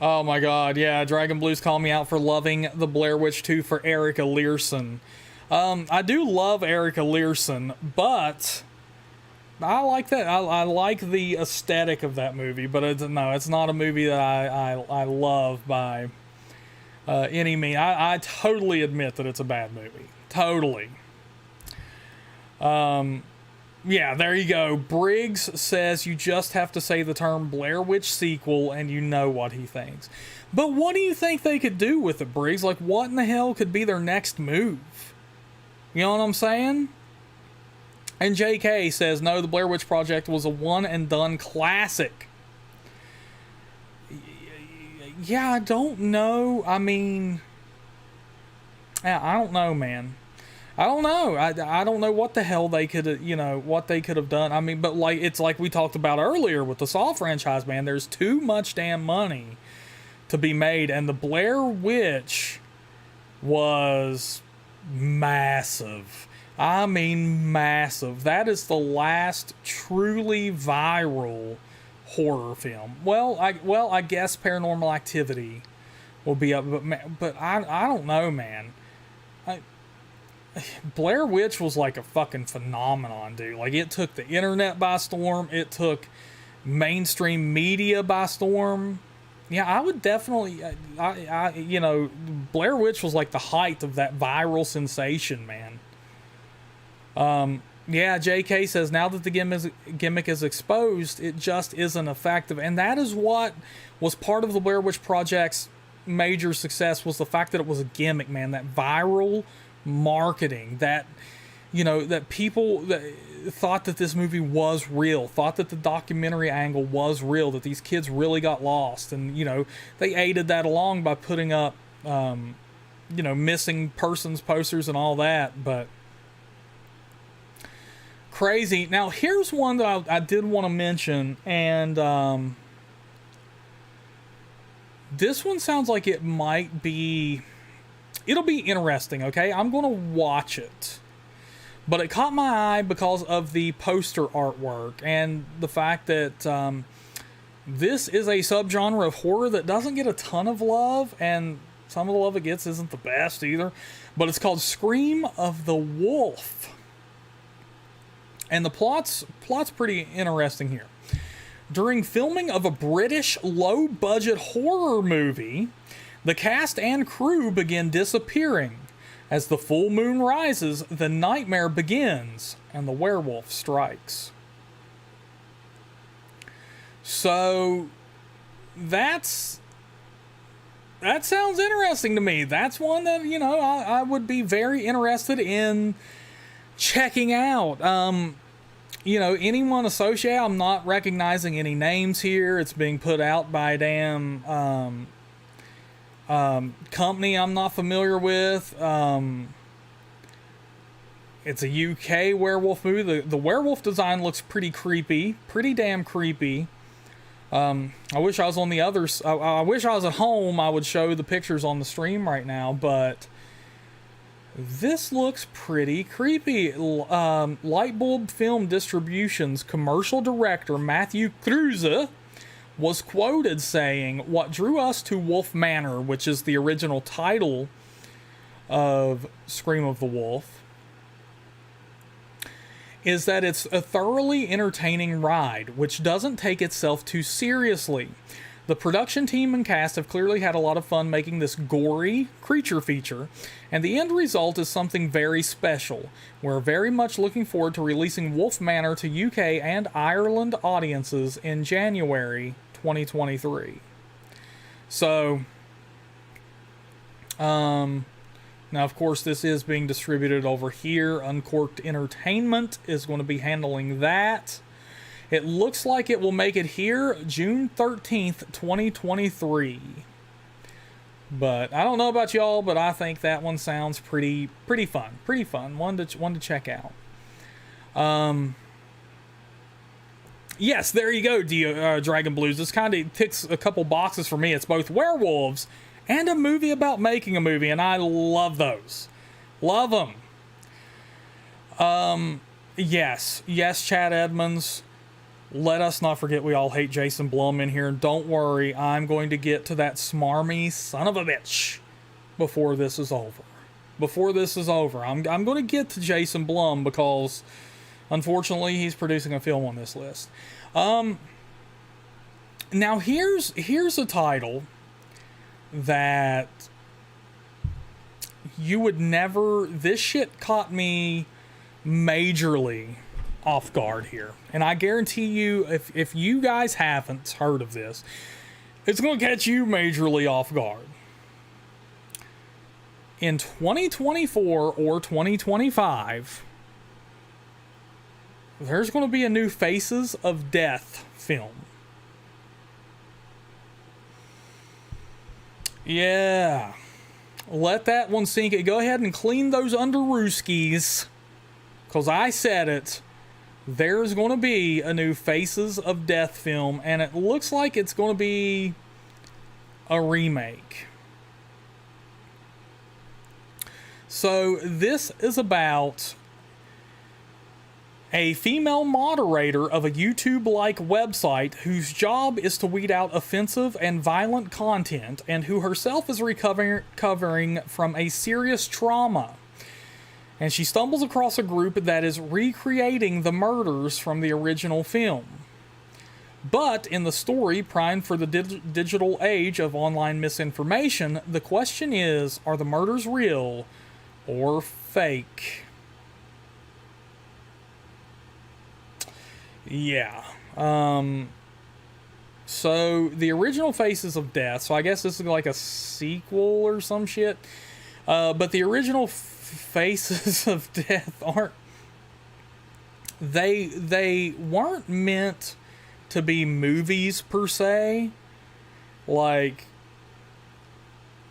Oh my God, yeah. Dragon Blue's calling me out for loving the Blair Witch 2 for Erica Learson. I do love Erica Learson, but I like that. I like the aesthetic of that movie, but it's not a movie that I love by any means. I totally admit that it's a bad movie. Totally. Yeah, there you go. Briggs says you just have to say the term Blair Witch sequel and you know what he thinks. But what do you think they could do with it, Briggs? Like, what in the hell could be their next move? You know what I'm saying? And JK says, no, the Blair Witch Project was a one-and-done classic. Yeah, I don't know. I mean, yeah, I don't know, man. I don't know. I don't know what the hell they could, what they could have done. I mean, but like, it's like we talked about earlier with the Saw franchise, man. There's too much damn money to be made, and the Blair Witch was massive. I mean, massive. That is the last truly viral horror film. Well, I guess Paranormal Activity will be up, but I don't know, man. Blair Witch was like a fucking phenomenon, dude. Like, it took the internet by storm. It took mainstream media by storm. Yeah, I would definitely, Blair Witch was like the height of that viral sensation, man. Yeah, JK says, now that the gimmick is exposed, it just isn't effective. And that is what was part of the Blair Witch Project's major success, was the fact that it was a gimmick, man. That viral marketing, that, that people that thought that this movie was real, thought that the documentary angle was real, that these kids really got lost. And, they aided that along by putting up, missing persons posters and all that. But crazy. Now, here's one that I did want to mention, and this one sounds like it might be, it'll be interesting, okay? I'm going to watch it. But it caught my eye because of the poster artwork and the fact that this is a subgenre of horror that doesn't get a ton of love, and some of the love it gets isn't the best either. But it's called Scream of the Wolf. And the plot's pretty interesting here. During filming of a British low-budget horror movie, the cast and crew begin disappearing. As the full moon rises, the nightmare begins, and the werewolf strikes. So, that sounds interesting to me. That's one that, I would be very interested in checking out. Anyone associated, I'm not recognizing any names here. It's being put out by a damn company I'm not familiar with. It's a UK werewolf movie. The werewolf design looks pretty creepy, pretty damn creepy. I wish I was on the others. I wish I was at home. I would show the pictures on the stream right now, but this looks pretty creepy. Lightbulb Film Distribution's commercial director Matthew Kruse was quoted saying, "What drew us to Wolf Manor," which is the original title of Scream of the Wolf, is that it's a thoroughly entertaining ride, which doesn't take itself too seriously. The production team and cast have clearly had a lot of fun making this gory creature feature, and the end result is something very special. We're very much looking forward to releasing Wolf Manor to UK and Ireland audiences in January 2023. So, now of course this is being distributed over here. Uncorked Entertainment is going to be handling that. It looks like it will make it here June 13th, 2023. But I don't know about y'all, but I think that one sounds pretty fun. Pretty fun. One to check out. Yes, there you go, Dragon Blues. This kind of ticks a couple boxes for me. It's both werewolves and a movie about making a movie, and I love those. Love them. Yes, Chad Edmonds. Let us not forget we all hate Jason Blum in here. And don't worry, I'm going to get to that smarmy son of a bitch before this is over. I'm going to get to Jason Blum because, unfortunately, he's producing a film on this list. Now here's a title that you would never. This shit caught me majorly off guard here, and I guarantee you, if you guys haven't heard of this, it's going to catch you majorly off guard. In 2024 or 2025, there's going to be a new Faces of Death film. Yeah. Let that one sink it. Go ahead and clean those underooskies, because I said it. There's going to be a new Faces of Death film, and it looks like it's going to be a remake. So this is about a female moderator of a YouTube-like website whose job is to weed out offensive and violent content, and who herself is recovering from a serious trauma. And she stumbles across a group that is recreating the murders from the original film. But in the story, primed for the digital age of online misinformation, the question is, are the murders real or fake? Yeah. So the original Faces of Death, so I guess this is like a sequel or some shit. But the original Faces of Death aren't, they weren't meant to be movies per se. Like,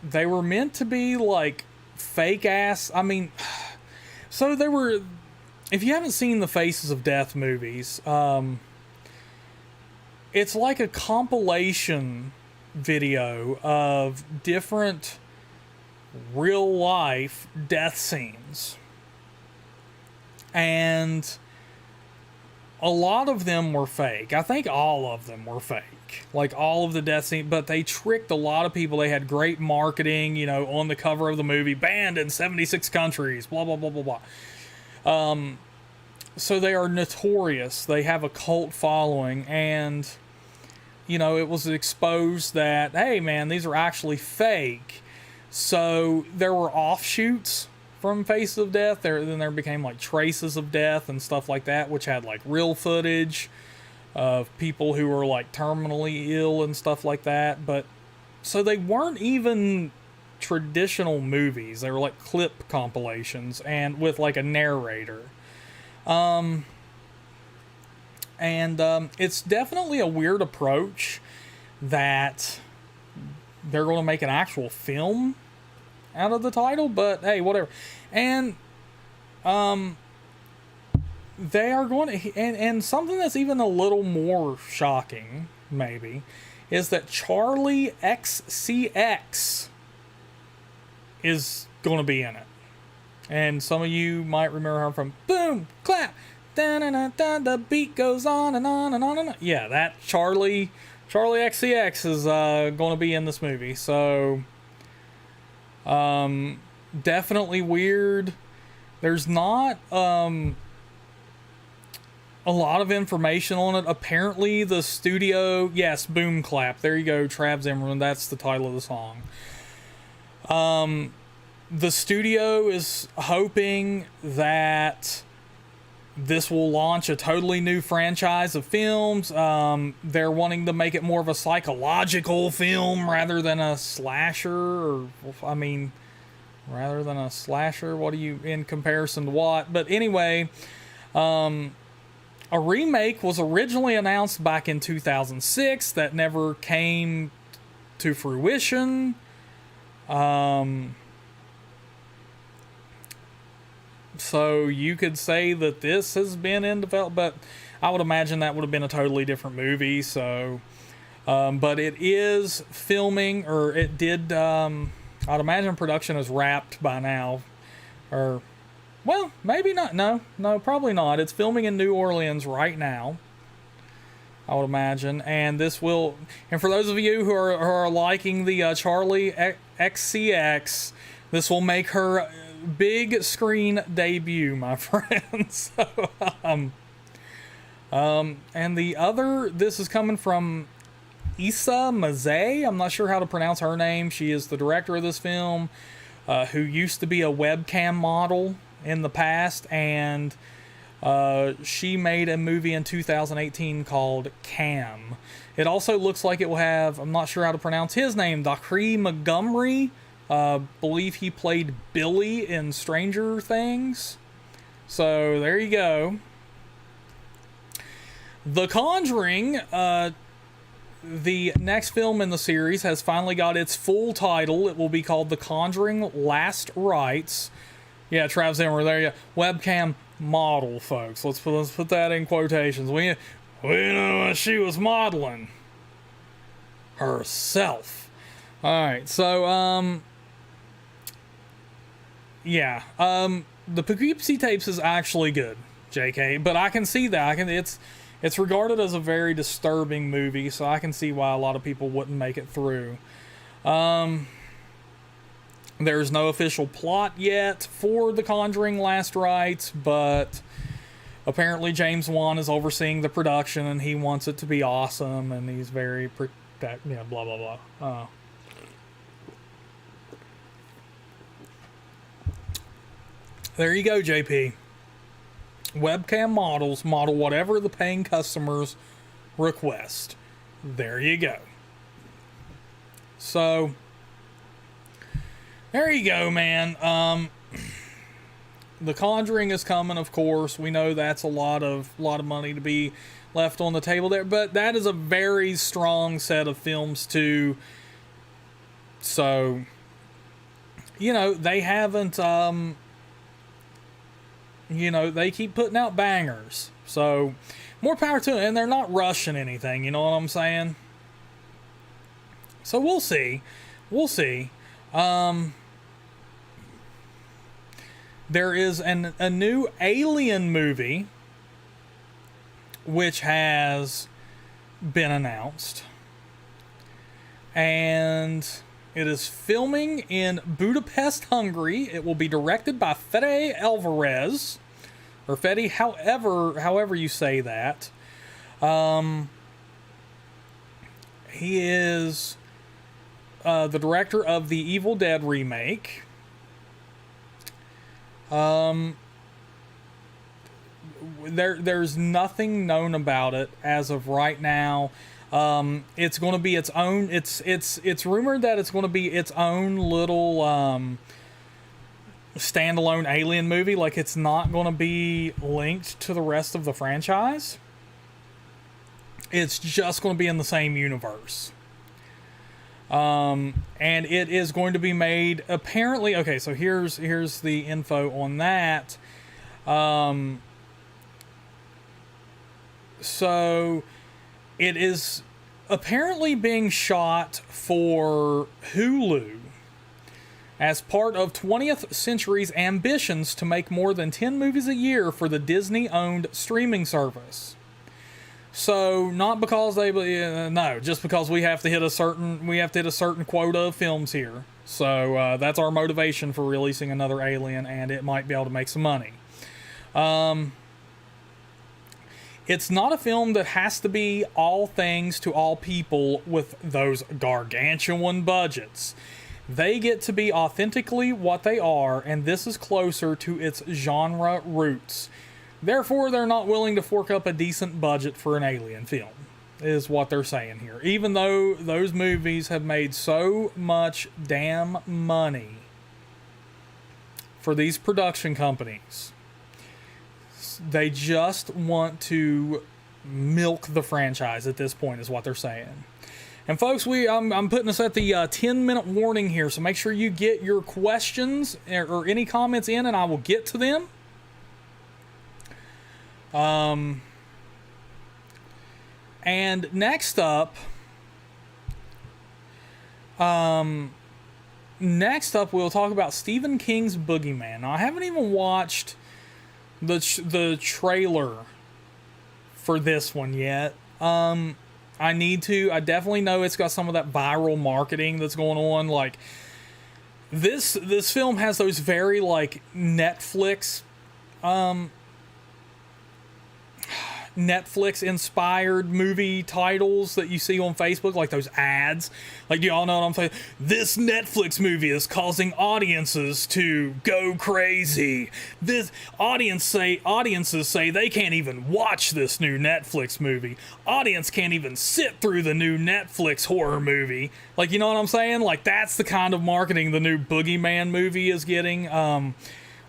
they were meant to be like fake ass, I mean, so they were, if you haven't seen the Faces of Death movies, it's like a compilation video of different real life death scenes, and a lot of them were fake. I think all of them were fake, like all of the death scenes, but they tricked a lot of people. They had great marketing, you know, on the cover of the movie, banned in 76 countries, blah blah blah blah blah. So they are notorious. They have a cult following, and you know, it was exposed that, hey man, these are actually fake. So there were offshoots from Faces of Death. Then there became like Traces of Death and stuff like that, which had like real footage of people who were like terminally ill and stuff like that. But so they weren't even traditional movies. They were like clip compilations and with like a narrator. It's definitely a weird approach that they're going to make an actual film out of the title, but hey, whatever. And they are going to, and something that's even a little more shocking, maybe, is that Charlie XCX is going to be in it. And some of you might remember her from Boom Clap, da-na-na-da, the beat goes on and on and on and on. Yeah, that Charlie XCX is going to be in this movie. So definitely weird. There's not a lot of information on it. Apparently the studio, yes, Boom Clap, there you go, Trav Zimmerman, that's the title of the song. The studio is hoping that this will launch a totally new franchise of films. They're wanting to make it more of a psychological film rather than a slasher, or, I mean, rather than a slasher, what do you, in comparison to what? But anyway, a remake was originally announced back in 2006 that never came to fruition. So you could say that this has been in development, but I would imagine that would have been a totally different movie. So, but it is filming, or it did. I'd imagine production is wrapped by now, or, well, maybe not. No, probably not. It's filming in New Orleans right now, I would imagine. And this will, and for those of you who are liking the Charlie XCX, this will make her big screen debut, my friends. So, and the other, this is coming from Issa Mazay. I'm not sure how to pronounce her name. She is the director of this film, who used to be a webcam model in the past, and she made a movie in 2018 called Cam. It also looks like it will have, I'm not sure how to pronounce his name, Dacre Montgomery. Believe he played Billy in Stranger Things. So there you go. The Conjuring, the next film in the series, has finally got its full title. It will be called The Conjuring Last Rites. Yeah, Trav Zimmer, there you go. Webcam model, folks. Let's put that in quotations. We know what she was modeling. Herself. Alright, so, yeah. The Poughkeepsie Tapes is actually good, JK, but I can see that. It's regarded as a very disturbing movie, so I can see why a lot of people wouldn't make it through. There's no official plot yet for The Conjuring Last Rites, but apparently James Wan is overseeing the production, and he wants it to be awesome, and he's very blah, blah, blah. There you go, JP. Webcam models model whatever the paying customers request. There you go. So, there you go, man. The Conjuring is coming, of course. We know that's a lot of money to be left on the table there, but that is a very strong set of films too. So, you know, they haven't, you know, they keep putting out bangers. So, more power to them. And they're not rushing anything, you know what I'm saying? So, we'll see. We'll see. There is a new Alien movie, which has been announced. And it is filming in Budapest, Hungary. It will be directed by Fede Alvarez, or Fede, however you say that. He is the director of the Evil Dead remake. There's nothing known about it as of right now. It's going to be its own. It's rumored that it's going to be its own little standalone Alien movie. Like, it's not going to be linked to the rest of the franchise. It's just going to be in the same universe. And it is going to be made, apparently, okay, so here's the info on that. So it is apparently being shot for Hulu as part of 20th Century's ambitions to make more than 10 movies a year for the Disney-owned streaming service. So, not because they, no, just because we have to hit a certain quota of films here. So, that's our motivation for releasing another Alien, and it might be able to make some money. It's not a film that has to be all things to all people with those gargantuan budgets. They get to be authentically what they are, and this is closer to its genre roots. Therefore, they're not willing to fork up a decent budget for an Alien film, is what they're saying here. Even though those movies have made so much damn money for these production companies, they just want to milk the franchise at this point, is what they're saying. And folks, I'm putting us at the 10-minute warning here, so make sure you get your questions or any comments in, and I will get to them. And next up, we'll talk about Stephen King's Boogeyman. Now, I haven't even watched the trailer for this one yet. I need to. I definitely know it's got some of that viral marketing that's going on. Like, this film has those very, like, Netflix inspired movie titles that you see on Facebook, like those ads. Like, do y'all know what I'm saying? This Netflix movie is causing audiences to go crazy. This audiences say they can't even watch this new Netflix movie. Audience can't even sit through the new Netflix horror movie. Like, you know what I'm saying? Like, that's the kind of marketing the new Boogeyman movie is getting.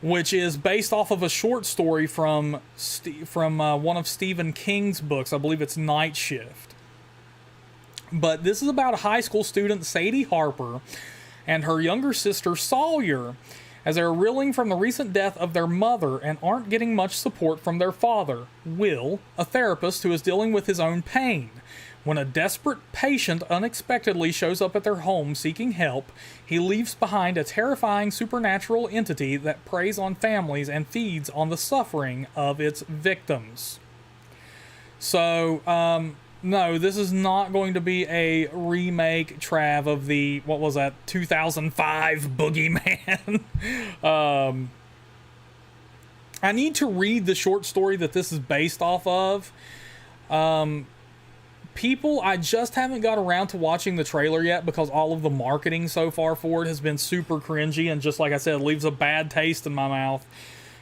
Which is based off of a short story from one of Stephen King's books. I believe it's Night Shift. But this is about a high school student, Sadie Harper, and her younger sister, Sawyer, as they're reeling from the recent death of their mother and aren't getting much support from their father, Will, a therapist who is dealing with his own pain. When a desperate patient unexpectedly shows up at their home seeking help, he leaves behind a terrifying supernatural entity that preys on families and feeds on the suffering of its victims. So, no, this is not going to be a remake, Trav, of the, 2005 Boogeyman. I need to read the short story that this is based off of. I just haven't got around to watching the trailer yet because all of the marketing so far for it has been super cringy and, just like I said, leaves a bad taste in my mouth.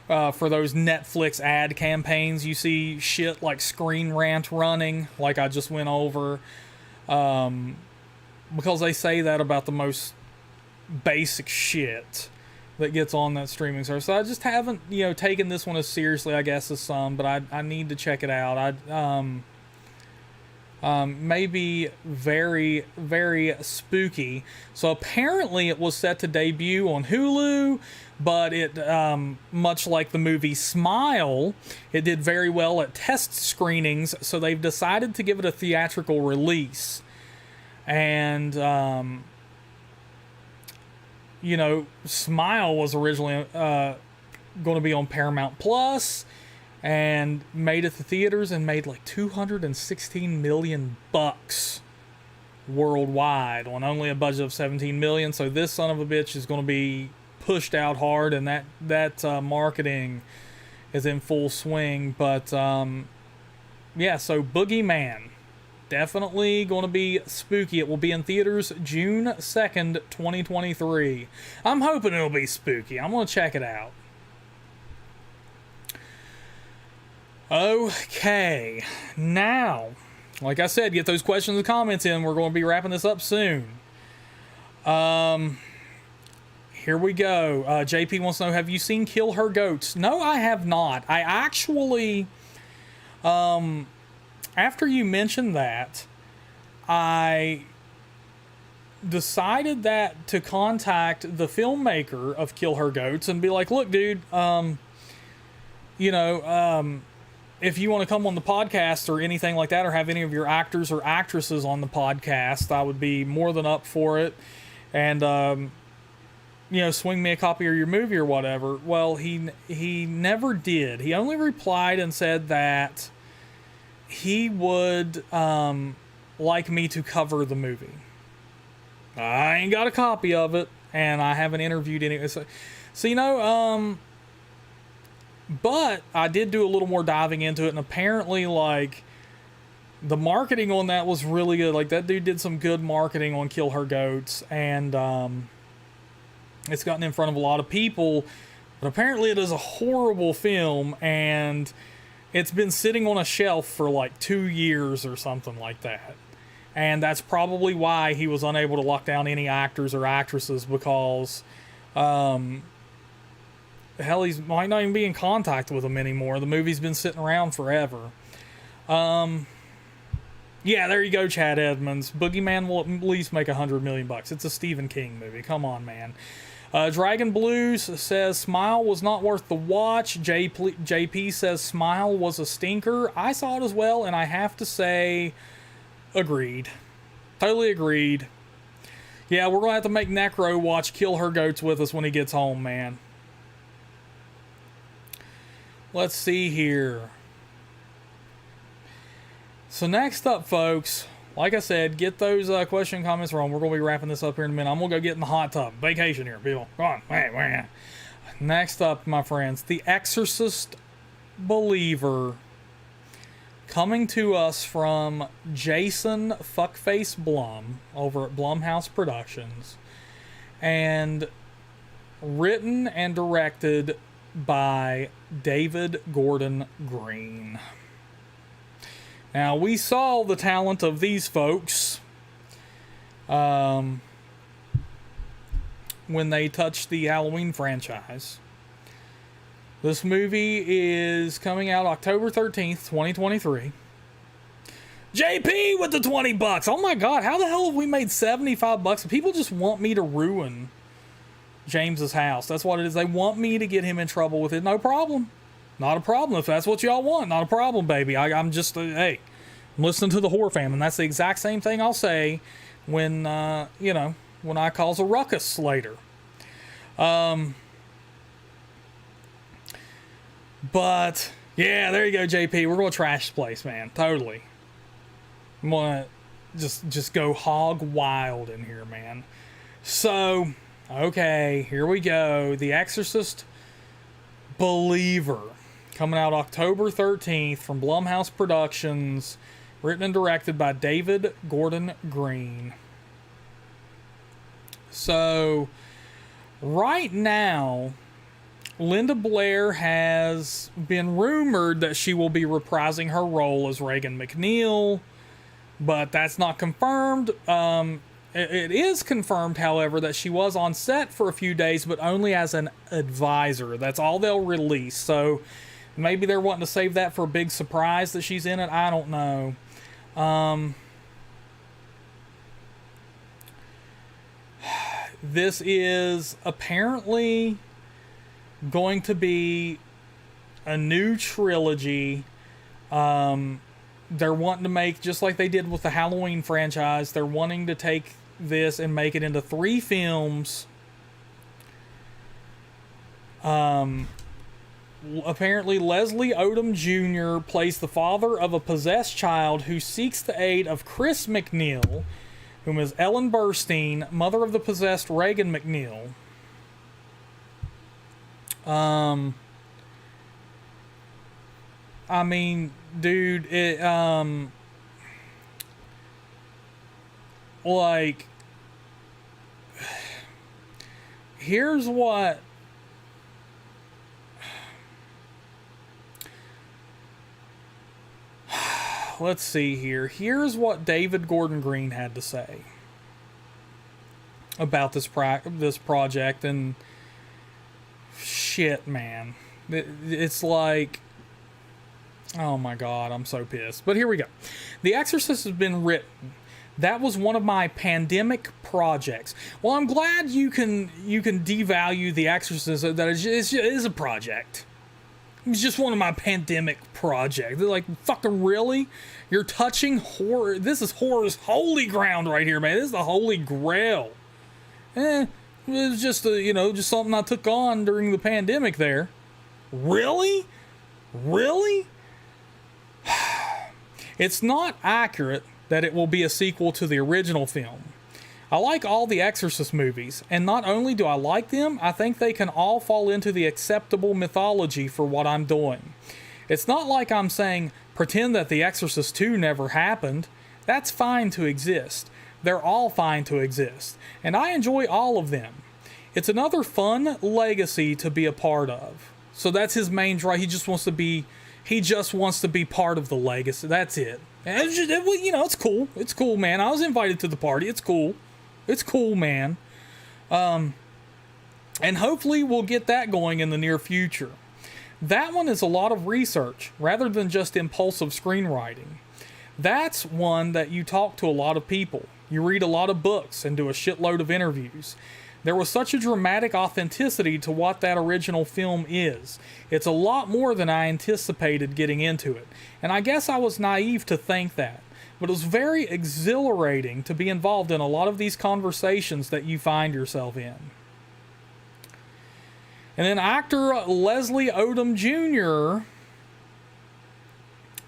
For those Netflix ad campaigns, you see shit like Screen Rant running, like I just went over, because they say that about the most basic shit that gets on that streaming service. So I just haven't, taken this one as seriously, I guess, as some, but I need to check it out. Maybe very, very spooky. So apparently it was set to debut on Hulu, but it, much like the movie Smile, it did very well at test screenings, so they've decided to give it a theatrical release. And, Smile was originally going to be on Paramount Plus, and made it to theaters and made like $216 million worldwide on only a budget of $17 million. So this son of a bitch is going to be pushed out hard, and that marketing is in full swing. But so Boogeyman, definitely going to be spooky. It will be in theaters June 2nd, 2023. I'm hoping it'll be spooky. I'm going to check it out. Okay, now, like I said, get those questions and comments in. We're going to be wrapping this up soon. Here we go. JP wants to know, have you seen Kill Her Goats? No, I have not. I actually, after you mentioned that, I decided to contact the filmmaker of Kill Her Goats and be like, look, dude, if you want to come on the podcast or anything like that, or have any of your actors or actresses on the podcast, I would be more than up for it. And, swing me a copy of your movie or whatever. Well, he never did. He only replied and said that he would like me to cover the movie. I ain't got a copy of it, and I haven't interviewed any. So but I did do a little more diving into it, and apparently, like, the marketing on that was really good. Like, that dude did some good marketing on Kill Her Goats, and it's gotten in front of a lot of people, but apparently it is a horrible film, and it's been sitting on a shelf for like 2 years or something like that. And that's probably why he was unable to lock down any actors or actresses, because hell, he might not even be in contact with them anymore. The movie's been sitting around forever. Yeah, there you go, Chad Edmonds. Boogeyman will at least make $100 million. It's a Stephen King movie. Come on, man. Dragon Blues says Smile was not worth the watch. JP says Smile was a stinker. I saw it as well, and I have to say, agreed. Totally agreed. Yeah, we're going to have to make Necro watch Kill Her Goats with us when he gets home, man. Let's see here. So next up, folks, like I said, get those question comments wrong. We're going to be wrapping this up here in a minute. I'm going to go get in the hot tub. Vacation here, people. Go on. Next up, my friends, The Exorcist Believer. Coming to us from Jason Fuckface Blum over at Blumhouse Productions. And written and directed by David Gordon Green. Now, we saw the talent of these folks when they touched the Halloween franchise. This movie is coming out October 13th, 2023. JP with the $20. Oh my God, how the hell have we made $75? People just want me to ruin James's house. That's what it is. They want me to get him in trouble with it. No problem. Not a problem. If that's what y'all want, not a problem, baby. I'm just, hey, I'm listening to the horror fam, and that's the exact same thing I'll say when, when I cause a ruckus later. But, yeah, there you go, JP. We're going to trash the place, man. Totally. I'm going to just go hog wild in here, man. So, okay, here we go. The Exorcist Believer. Coming out October 13th from Blumhouse Productions. Written and directed by David Gordon Green. So, right now, Linda Blair has been rumored that she will be reprising her role as Regan McNeil, but that's not confirmed. It is confirmed, however, that she was on set for a few days, but only as an advisor. That's all they'll release. So maybe they're wanting to save that for a big surprise that she's in it. I don't know. This is apparently going to be a new trilogy. They're wanting to make, just like they did with the Halloween franchise, they're wanting to take this and make it into 3 films. Apparently Leslie Odom Jr. plays the father of a possessed child who seeks the aid of Chris McNeil, whom is Ellen Burstyn, mother of the possessed Regan McNeil. I mean, dude, it, like, here's what, let's see here. Here's what David Gordon Green had to say about this project, and shit, man. It's like, oh my God, I'm so pissed. But here we go. The Exorcist has been written. That was one of my pandemic projects. Well, I'm glad you can devalue The Exorcist. That it is a project. It's just one of my pandemic projects. They're like, fucking really? You're touching horror. This is horror's holy ground right here, man. This is the holy grail. It was just just something I took on during the pandemic there. Really? Really? It's not accurate that it will be a sequel to the original film. I like all the Exorcist movies, and not only do I like them, I think they can all fall into the acceptable mythology for what I'm doing. It's not like I'm saying, pretend that The Exorcist 2 never happened. That's fine to exist. They're all fine to exist, and I enjoy all of them. It's another fun legacy to be a part of. So that's his main drive. He just wants to be part of the legacy. That's it. And it's cool. It's cool, man. I was invited to the party. It's cool. It's cool, man. And hopefully we'll get that going in the near future. That one is a lot of research rather than just impulsive screenwriting. That's one that you talk to a lot of people. You read a lot of books and do a shitload of interviews. There was such a dramatic authenticity to what that original film is. It's a lot more than I anticipated getting into it. And I guess I was naive to think that. But it was very exhilarating to be involved in a lot of these conversations that you find yourself in. And then actor Leslie Odom Jr.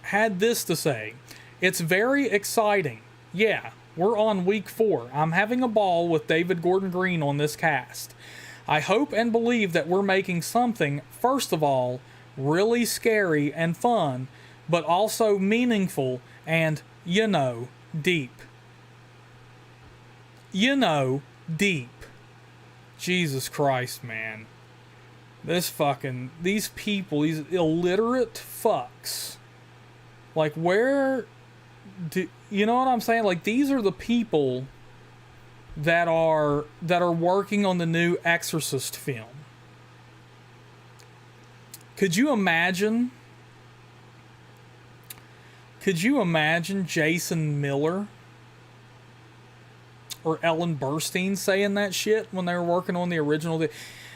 had this to say. It's very exciting. Yeah, we're on week 4. I'm having a ball with David Gordon Green on this cast. I hope and believe that we're making something, first of all, really scary and fun, but also meaningful and, you know, deep. You know, deep. Jesus Christ, man. These people, these illiterate fucks. Like, where do, you know what I'm saying? Like, these are the people that are working on the new Exorcist film. Could you imagine Jason Miller or Ellen Burstyn saying that shit when they were working on the original?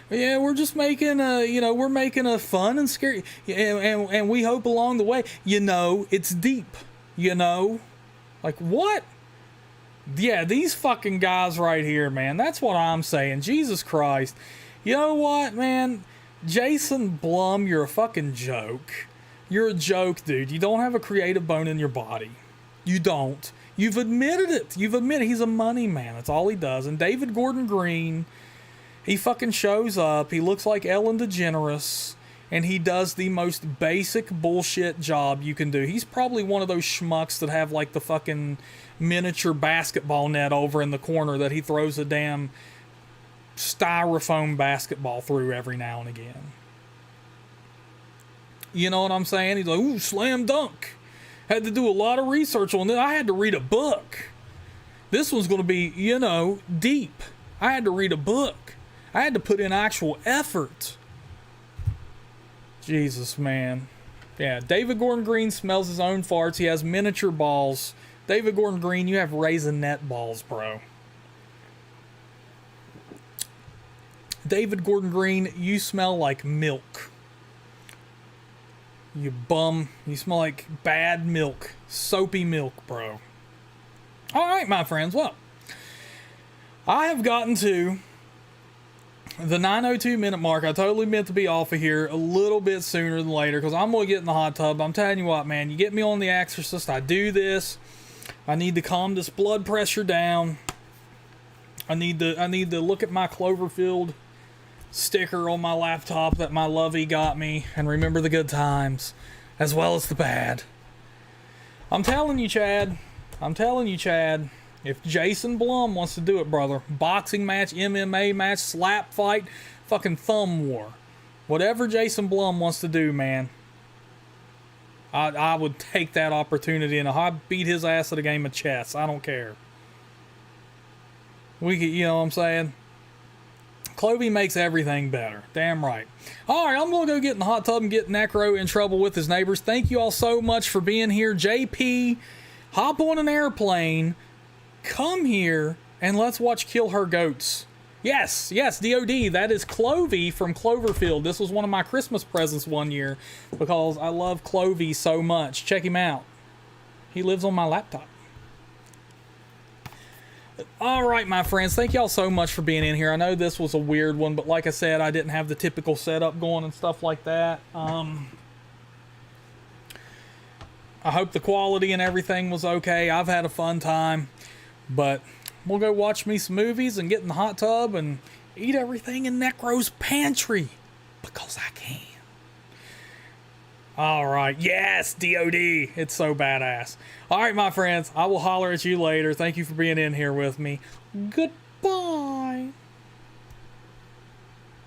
Yeah, we're just making we're making a fun and scary, and we hope along the way, it's deep, like what? Yeah, these fucking guys right here, man, that's what I'm saying. Jesus Christ. You know what, man? Jason Blum, you're a fucking joke. You're a joke, dude. You don't have a creative bone in your body. You don't. You've admitted it. He's a money man. That's all he does. And David Gordon Green, he fucking shows up. He looks like Ellen DeGeneres, and he does the most basic bullshit job you can do. He's probably one of those schmucks that have like the fucking miniature basketball net over in the corner that he throws a damn styrofoam basketball through every now and again. You know what I'm saying? He's like, ooh, slam dunk. Had to do a lot of research on this. I had to read a book. This one's going to be, deep. I had to read a book. I had to put in actual effort. Jesus, man. Yeah, David Gordon Green smells his own farts. He has miniature balls. David Gordon Green, you have raisinette balls, bro. David Gordon Green, you smell like milk. You bum. You smell like bad milk. Soapy milk, bro. Alright, my friends. Well, I have gotten to the 9:02 minute mark. I totally meant to be off of here a little bit sooner than later because I'm going to get in the hot tub. I'm telling you what, man. You get me on The Exorcist. I do this. I need to calm this blood pressure down. I need to look at my Cloverfield sticker on my laptop that my lovey got me and remember the good times as well as the bad. I'm telling you, Chad, if Jason Blum wants to do it, brother, boxing match, MMA match, slap fight, fucking thumb war, whatever Jason Blum wants to do, man, I would take that opportunity and I'd beat his ass at a game of chess. I don't care. We could, you know what I'm saying? Clovey makes everything better. Damn right. All right, I'm going to go get in the hot tub and get Necro in trouble with his neighbors. Thank you all so much for being here. JP, hop on an airplane, come here, and let's watch Kill Her Goats. Yes, DOD, that is Clovey from Cloverfield. This was one of my Christmas presents one year because I love Clovey so much. Check him out. He lives on my laptop. All right, my friends, thank y'all so much for being in here. I know this was a weird one, but like I said, I didn't have the typical setup going and stuff like that. I hope the quality and everything was okay. I've had a fun time, but we'll go watch me some movies and get in the hot tub and eat everything in Necro's pantry because I can. All right. Yes, DOD. It's so badass. All right, my friends. I will holler at you later. Thank you for being in here with me. Goodbye.